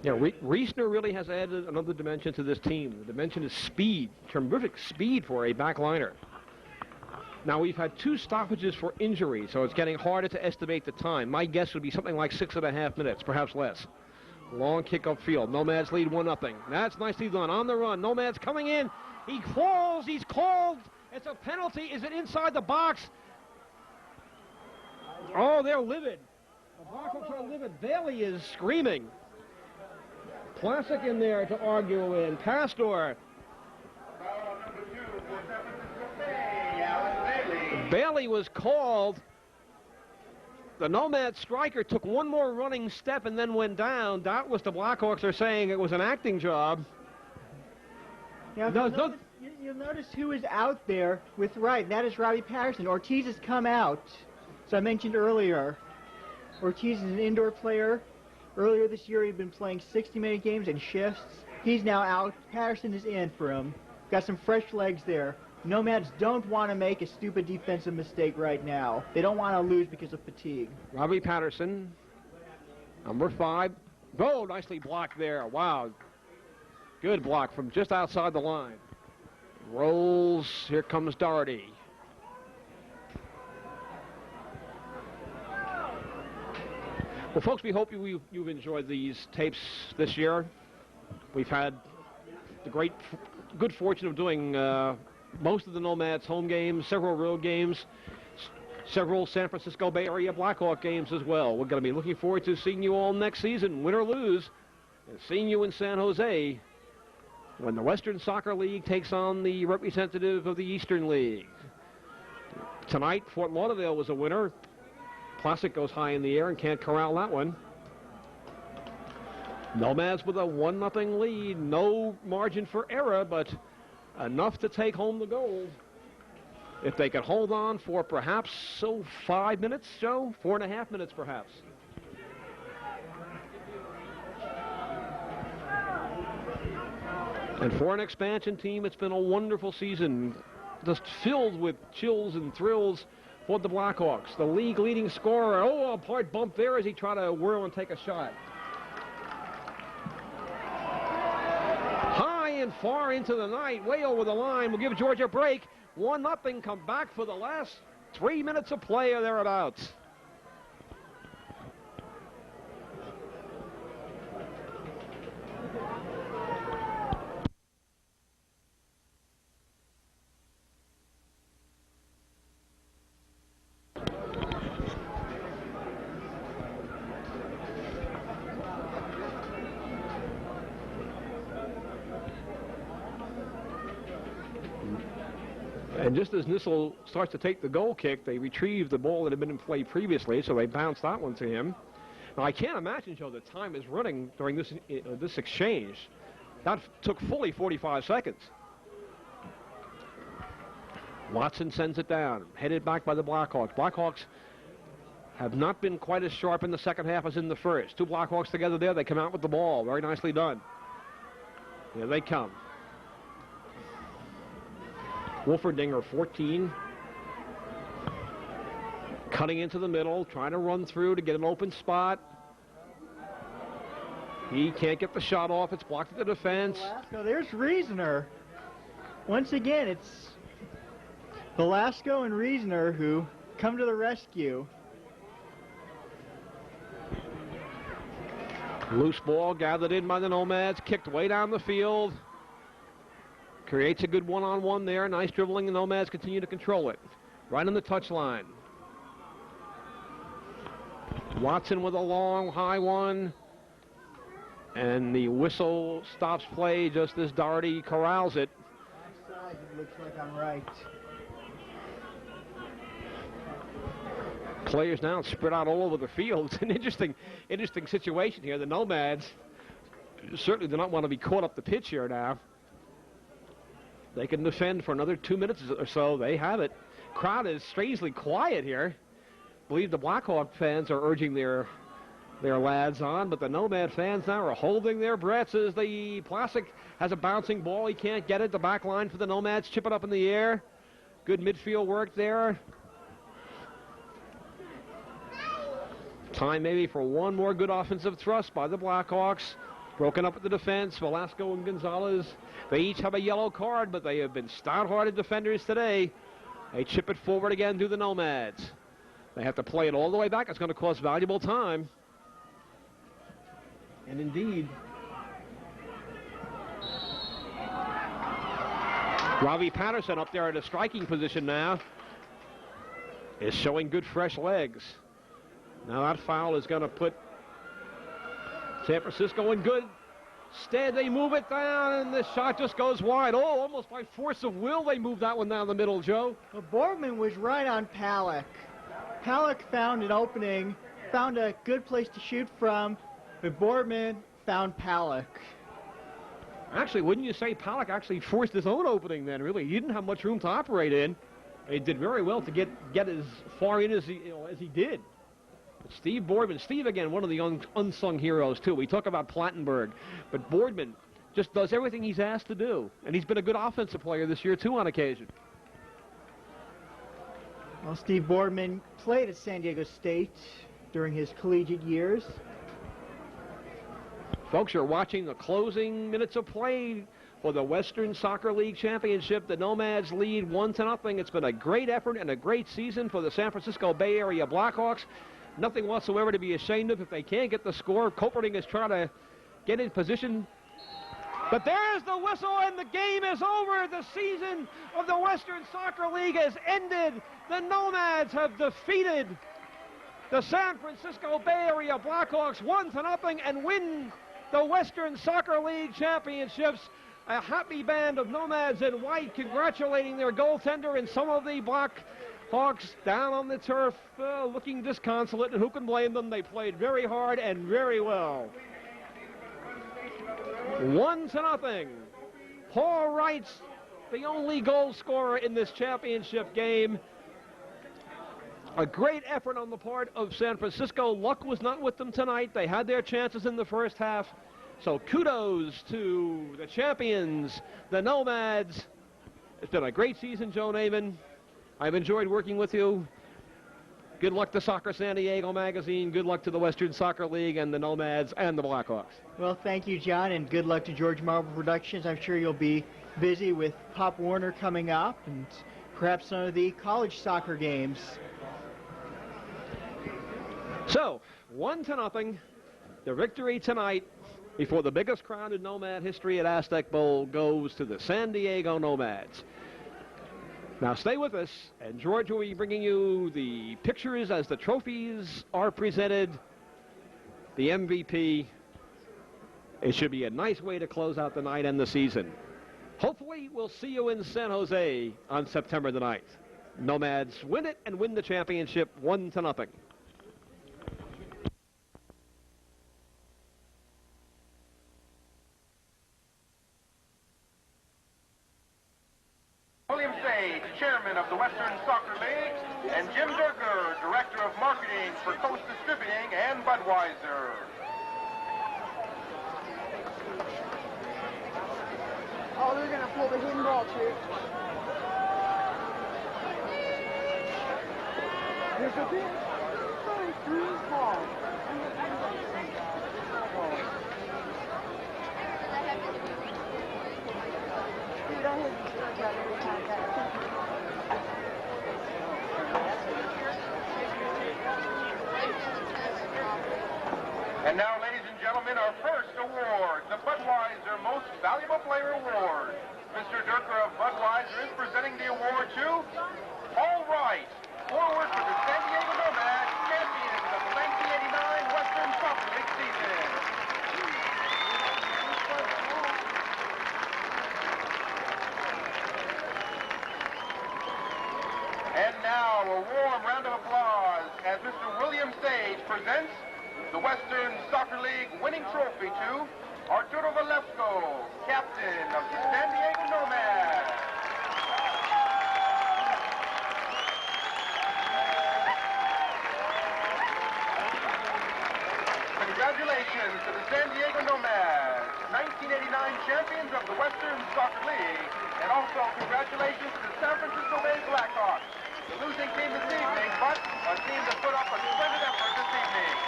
D: Yeah, Reesner really has added another dimension to this team. The dimension is speed, terrific speed for a backliner. Now, we've had 2 stoppages for injury, so it's getting harder to estimate the time. My guess would be something like 6.5 minutes, perhaps less. Long kick upfield. Nomads lead 1-0. That's nicely done. On the run. Nomads coming in. He falls. He's called. It's a penalty. Is it inside the box? Oh, they're livid. The Blackhawks are livid. Bailey is screaming. Classic in there to argue in. Pastor. Bailey was called. The Nomad striker took one more running step and then went down. Doubtless the Blackhawks are saying it was an acting job.
E: Now, you'll notice who is out there with right. That is Robbie Patterson. Ortiz has come out. So I mentioned earlier, Ortiz is an indoor player. Earlier this year, he'd been playing 60-minute games in shifts. He's now out. Patterson is in for him. Got some fresh legs there. Nomads don't want to make a stupid defensive mistake right now. They don't want to lose because of fatigue.
D: Robbie Patterson, number 5. Oh, nicely blocked there. Wow. Good block from just outside the line. Rolls. Here comes Doherty. Well, folks, we hope you've enjoyed these tapes this year. We've had the good fortune of doing most of the Nomads home games, several road games, several San Francisco Bay Area Blackhawk games as well. We're going to be looking forward to seeing you all next season, win or lose, and seeing you in San Jose when the Western Soccer League takes on the representative of the Eastern League. Tonight, Fort Lauderdale was a winner. Classic goes high in the air and can't corral that one. Nomads with a 1-0 lead. No margin for error, but enough to take home the gold. If they could hold on for perhaps 5 minutes, Joe? 4.5 minutes, perhaps. And for an expansion team, it's been a wonderful season, just filled with chills and thrills for the Blackhawks. The league leading scorer, a hard bump there as he tried to whirl and take a shot. High and far into the night, way over the line. We'll give Georgia a break. 1-0, come back for the last 3 minutes of play or thereabouts. And just as Nissel starts to take the goal kick, they retrieve the ball that had been in play previously, so they bounce that one to him. Now, I can't imagine, Joe, that time is running during this exchange. That took fully 45 seconds. Watson sends it down, headed back by the Blackhawks. Blackhawks have not been quite as sharp in the second half as in the first. Two Blackhawks together there. They come out with the ball. Very nicely done. Here they come. Wolferdinger, 14. Cutting into the middle, trying to run through to get an open spot. He can't get the shot off. It's blocked at the defense.
E: Velasco, there's Reasoner. Once again, it's Velasco and Reasoner who come to the rescue.
D: Loose ball gathered in by the Nomads, kicked way down the field. Creates a good one-on-one there. Nice dribbling. The Nomads continue to control it. Right on the touchline. Watson with a long, high one. And the whistle stops play just as Doherty corrals it.
E: Offside, it looks like I'm right.
D: Players now spread out all over the field. It's an interesting situation here. The Nomads certainly do not want to be caught up the pitch here now. They can defend for another 2 minutes or so. They have it. Crowd is strangely quiet here. I believe the Blackhawk fans are urging their lads on, but the Nomad fans now are holding their breaths as the Plastic has a bouncing ball. He can't get it. The back line for the Nomads. Chip it up in the air. Good midfield work there. Time maybe for one more good offensive thrust by the Blackhawks. Broken up at the defense. Velasco and Gonzalez. They each have a yellow card, but they have been stout-hearted defenders today. They chip it forward again to the Nomads. They have to play it all the way back. It's going to cost valuable time. And indeed, Robbie Patterson up there at a striking position now is showing good fresh legs. Now that foul is going to put San Francisco in good stead. They move it down, and the shot just goes wide. Oh, almost by force of will, they move that one down the middle, Joe.
E: Well, Boardman was right on Palak. Palak found an opening, found a good place to shoot from, but Boardman found Palak.
D: Actually, wouldn't you say Palak actually forced his own opening then, really? He didn't have much room to operate in. He did very well to get as far in as he did. But Steve Boardman, Steve again, one of the unsung heroes too. We talk about Plattenberg, but Boardman just does everything he's asked to do. And he's been a good offensive player this year too on occasion.
E: Well, Steve Boardman played at San Diego State during his collegiate years.
D: Folks, you're watching the closing minutes of play for the Western Soccer League Championship. The Nomads lead 1-0. It's been a great effort and a great season for the San Francisco Bay Area Blackhawks. Nothing whatsoever to be ashamed of if they can't get the score. Coperting is trying to get in position. But there's the whistle, and the game is over. The season of the Western Soccer League has ended. The Nomads have defeated the San Francisco Bay Area Blackhawks 1-0 and win the Western Soccer League Championships. A happy band of Nomads in white congratulating their goaltender, and some of the Blackhawks down on the turf looking disconsolate, and who can blame them? They played very hard and very well. 1-0. Paul Wright's the only goal scorer in this championship game. A great effort on the part of San Francisco. Luck was not with them tonight. They had their chances in the first half. So kudos to the champions, the Nomads. It's been a great season, Joe Namath. I've enjoyed working with you. Good luck to Soccer San Diego magazine. Good luck to the Western Soccer League and the Nomads and the Blackhawks.
E: Well, thank you, John, and good luck to George Marble Productions. I'm sure you'll be busy with Pop Warner coming up and perhaps some of the college soccer games.
D: So, 1-0. The victory tonight before the biggest crowd in Nomad history at Aztec Bowl goes to the San Diego Nomads. Now stay with us, and George will be bringing you the pictures as the trophies are presented, the MVP. It should be a nice way to close out the night and the season. Hopefully we'll see you in San Jose on September the 9th. Nomads win it and win the championship 1-0.
C: William Sage, chairman of the Western Soccer League, and Jim Durker, director of marketing for Coast Distributing and Budweiser.
F: Oh, they're going to pull the hidden ball, too. There's a big, very green ball. Dude, I had to start that every time that.
C: And now, ladies and gentlemen, our first award, the Budweiser Most Valuable Player Award. Mr. Durker of Budweiser is presenting the award to Paul Wright, forward for the San Diego Nomads, champions of the 1989 Western Soccer League season. And now, a warm round of applause as Mr. William Sage presents the Western Soccer League winning trophy to Arturo Velasco, captain of the San Diego Nomads. Congratulations to the San Diego Nomads, 1989 champions of the Western Soccer League, and also congratulations to the San Francisco Bay Blackhawks, the losing team this evening, but a team that put up a splendid effort this evening.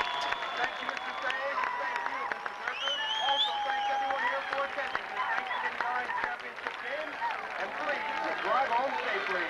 C: Thank you, Mr. Sage. Thank you, Mr. Durker. Also, thank everyone here for attending this 1989 championship game. And please, drive home safely.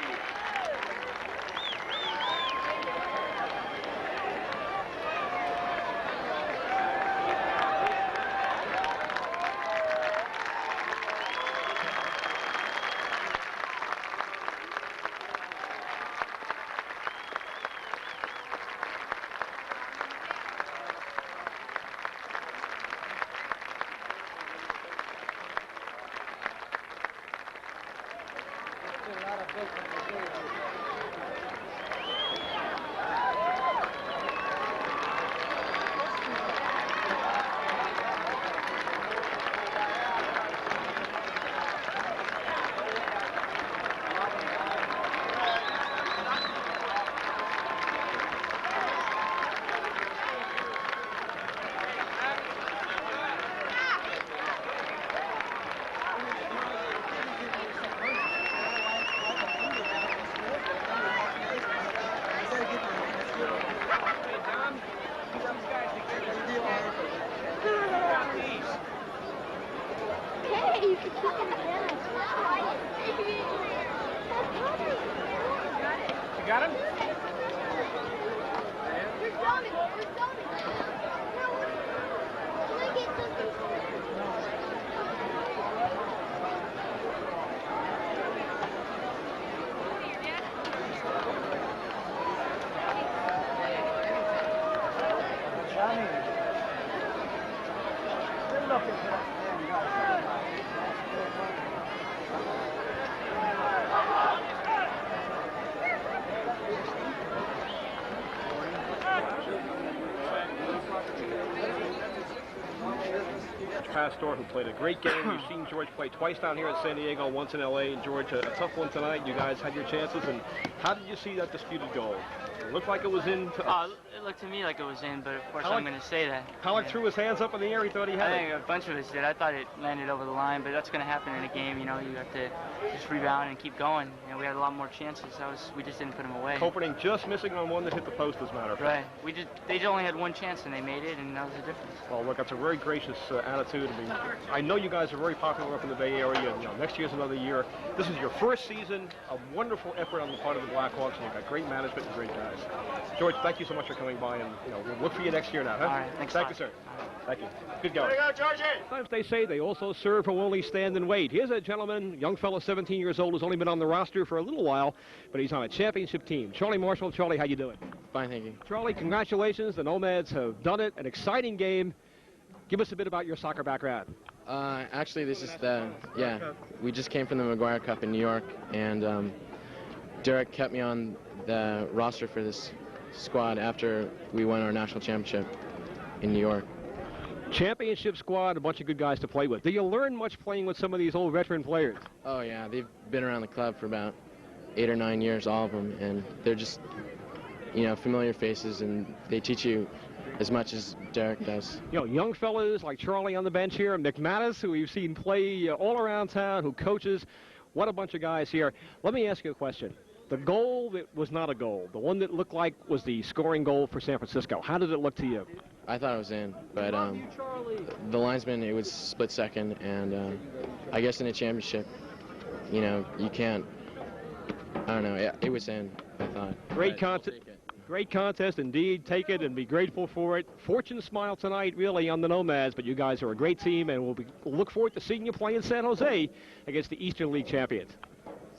D: Pastor, who played a great game. You've seen George play twice down here in San Diego, once in L.A. And George, a tough one tonight. You guys had your chances. And how did you see that disputed goal? It looked like it was in.
G: It looked to me like it was in, but of course I'm going to say that.
D: Halleck threw his hands up in the air. He thought he had it.
G: I think a bunch of us did. I thought it landed over the line, but that's going to happen in a game. You know, you have to just rebound and keep going. And we had a lot more chances. We just didn't put them away.
D: Opening just missing on one that hit the post, as a matter of fact.
G: Right. They just only had one chance and they made it, and that was the difference.
D: Well, look, that's a very gracious attitude. I know you guys are very popular up in the Bay Area. And, next year's another year. This is your first season. A wonderful effort on the part of the Blackhawks, and you've got great management and great guys. George, thank you so much for coming by, and we'll look for you next year now. Huh?
G: All right, thanks.
D: Thank you, sir. Thank you. Good going.
B: Way to go, Georgie!
D: Sometimes they say they also serve who only stand and wait. Here's a gentleman, young fellow, 17 years old, who's only been on the roster for a little while, but he's on a championship team. Charlie Marshall. Charlie, how you doing?
H: Fine, thank you.
D: Charlie, congratulations. The Nomads have done it. An exciting game. Give us a bit about your soccer background.
H: Actually, this is we just came from the McGuire Cup in New York, and Derek kept me on the roster for this squad after we won our national championship in New York.
D: Championship squad, a bunch of good guys to play with. Do you learn much playing with some of these old veteran players?
H: Oh, yeah. They've been around the club for about 8 or 9 years, all of them, and they're just, familiar faces, and they teach you as much as Derek does.
D: Young fellas like Charlie on the bench here, Nick Mattis, who we've seen play all around town, who coaches. What a bunch of guys here. Let me ask you a question. The goal that was not a goal, the one that looked like was the scoring goal for San Francisco, how did it look to you?
H: I thought it was in, but the linesman, it was split second, and I guess in a championship, you can't, I don't know, it was in, I thought. Great contest
D: indeed. Take it and be grateful for it. Fortune smile tonight, really, on the Nomads, but you guys are a great team, and we'll look forward to seeing you play in San Jose against the Eastern League champions.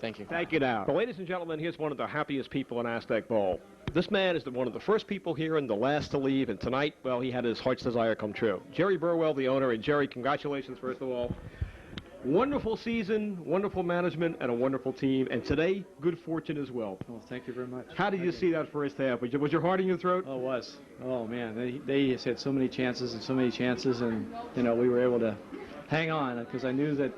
H: Thank you.
D: Thank you now. Well, ladies and gentlemen, here's one of the happiest people in Aztec Ball. This man is one of the first people here and the last to leave, and tonight, well, he had his heart's desire come true. Jerry Burwell, the owner, and Jerry, congratulations, first of all. Wonderful season, wonderful management, and a wonderful team, and today, good fortune as well.
I: Well, thank you very much.
D: How did you see that first half? Was your heart in your throat?
I: Oh, it was. Oh, man, they just had so many chances, and we were able to hang on, because I knew that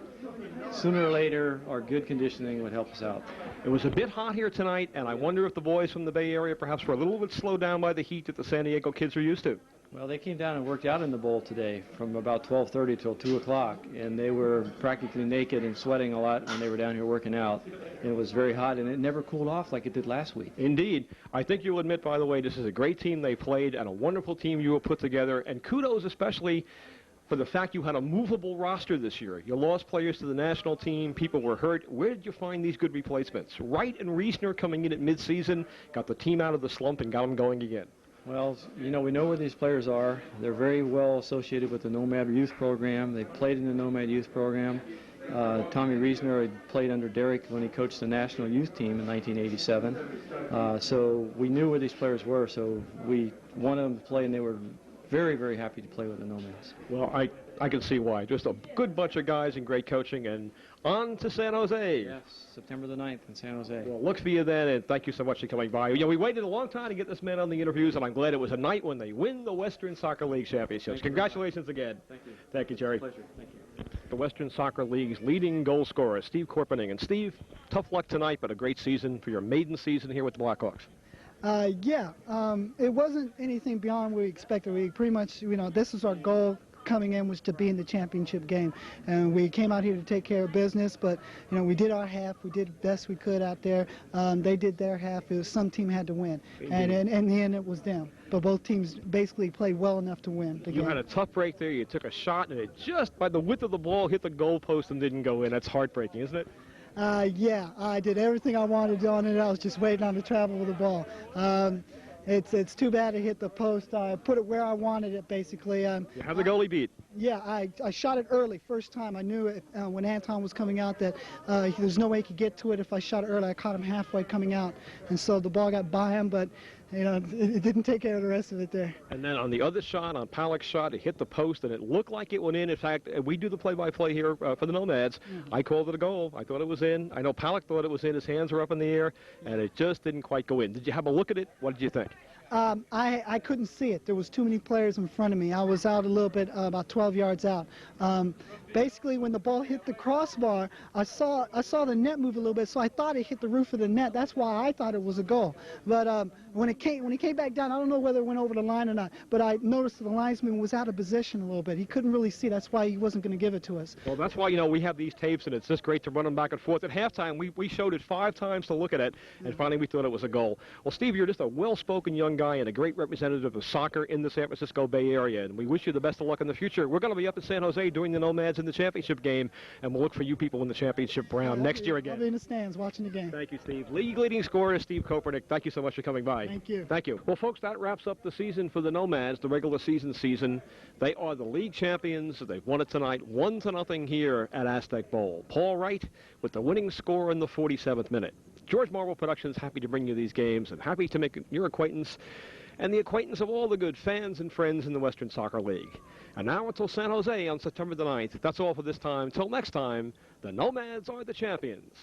I: sooner or later, our good conditioning would help us out.
D: It was a bit hot here tonight, and I wonder if the boys from the Bay Area perhaps were a little bit slowed down by the heat that the San Diego kids are used to.
I: Well, they came down and worked out in the bowl today from about 12:30 till 2 o'clock, and they were practically naked and sweating a lot when they were down here working out. And it was very hot, and it never cooled off like it did last week.
D: Indeed. I think you'll admit, by the way, this is a great team they played and a wonderful team you have put together, and kudos especially for the fact you had a movable roster this year. You lost players to the national team. People were hurt. Where did you find these good replacements? Wright and Reisner coming in at midseason got the team out of the slump and got them going again.
I: Well, we know where these players are. They're very well associated with the Nomad youth program. They played in the Nomad youth program. Tommy Reisner had played under Derek when he coached the national youth team in 1987. So we knew where these players were, so we wanted them to play, and they were very, very happy to play with the Nomads.
D: Well, I can see why. Just a good bunch of guys and great coaching, and on to San Jose.
I: Yes, September the 9th in San Jose.
D: Well, look for you then, and thank you so much for coming by. You know, we waited a long time to get this man on the interviews, and I'm glad it was a night when they win the Western Soccer League championships. Congratulations again.
I: Thank you.
D: Thank you, Jerry.
I: Pleasure. Thank you.
D: The Western Soccer League's leading goal scorer, Steve Korpening. And Steve, tough luck tonight, but a great season for your maiden season here with the Blackhawks.
F: It wasn't anything beyond what we expected. We pretty much, this was our goal coming in, was to be in the championship game. And we came out here to take care of business, but, we did our half. We did the best we could out there. They did their half. It was some team had to win. And in the end, it was them. But both teams basically played well enough to win the game.
D: You had a tough break there. You took a shot, and it just, by the width of the ball, hit the goalpost and didn't go in. That's heartbreaking, isn't it?
F: Yeah, I did everything I wanted on it. I was just waiting on the travel with the ball. It's too bad it hit the post. I put it where I wanted it, basically.
D: You have the goalie beat.
F: Yeah, I shot it early. First time I knew it when Anton was coming out that there's no way he could get to it if I shot it early. I caught him halfway coming out, and so the ball got by him, but it didn't take care of the rest of it there.
D: And then on the other shot, on Palak's shot, it hit the post, and it looked like it went in. In fact, we do the play-by-play here for the Nomads. I called it a goal. I thought it was in. I know Palak thought it was in. His hands were up in the air, and it just didn't quite go in. Did you have a look at it? What did you think?
F: I couldn't see it. There was too many players in front of me. I was out a little bit, about 12 yards out. Basically, when the ball hit the crossbar, I saw the net move a little bit, so I thought it hit the roof of the net. That's why I thought it was a goal. But when it came back down, I don't know whether it went over the line or not, but I noticed the linesman was out of position a little bit. He couldn't really see. That's why he wasn't going to give it to us.
D: Well, that's why, we have these tapes, and it's just great to run them back and forth. At halftime, we showed it 5 times to look at it, and finally we thought it was a goal. Well, Steve, you're just a well-spoken young guy and a great representative of soccer in the San Francisco Bay Area, and we wish you the best of luck in the future. We're going to be up in San Jose doing the Nomads in the championship game, and we'll look for you people in the championship round next year again.
F: I'll be in the stands watching the game.
D: Thank you, Steve. League leading scorer, Steve Kopernick. Thank you so much for coming by.
F: Thank you.
D: Thank you. Well, folks, that wraps up the season for the Nomads, the regular season. They are the league champions. They've won it tonight, 1-0 here at Aztec Bowl. Paul Wright with the winning score in the 47th minute. George Marvel Productions happy to bring you these games and happy to make your acquaintance and the acquaintance of all the good fans and friends in the Western Soccer League. And now until San Jose on September the 9th. That's all for this time. Till next time, the Nomads are the champions.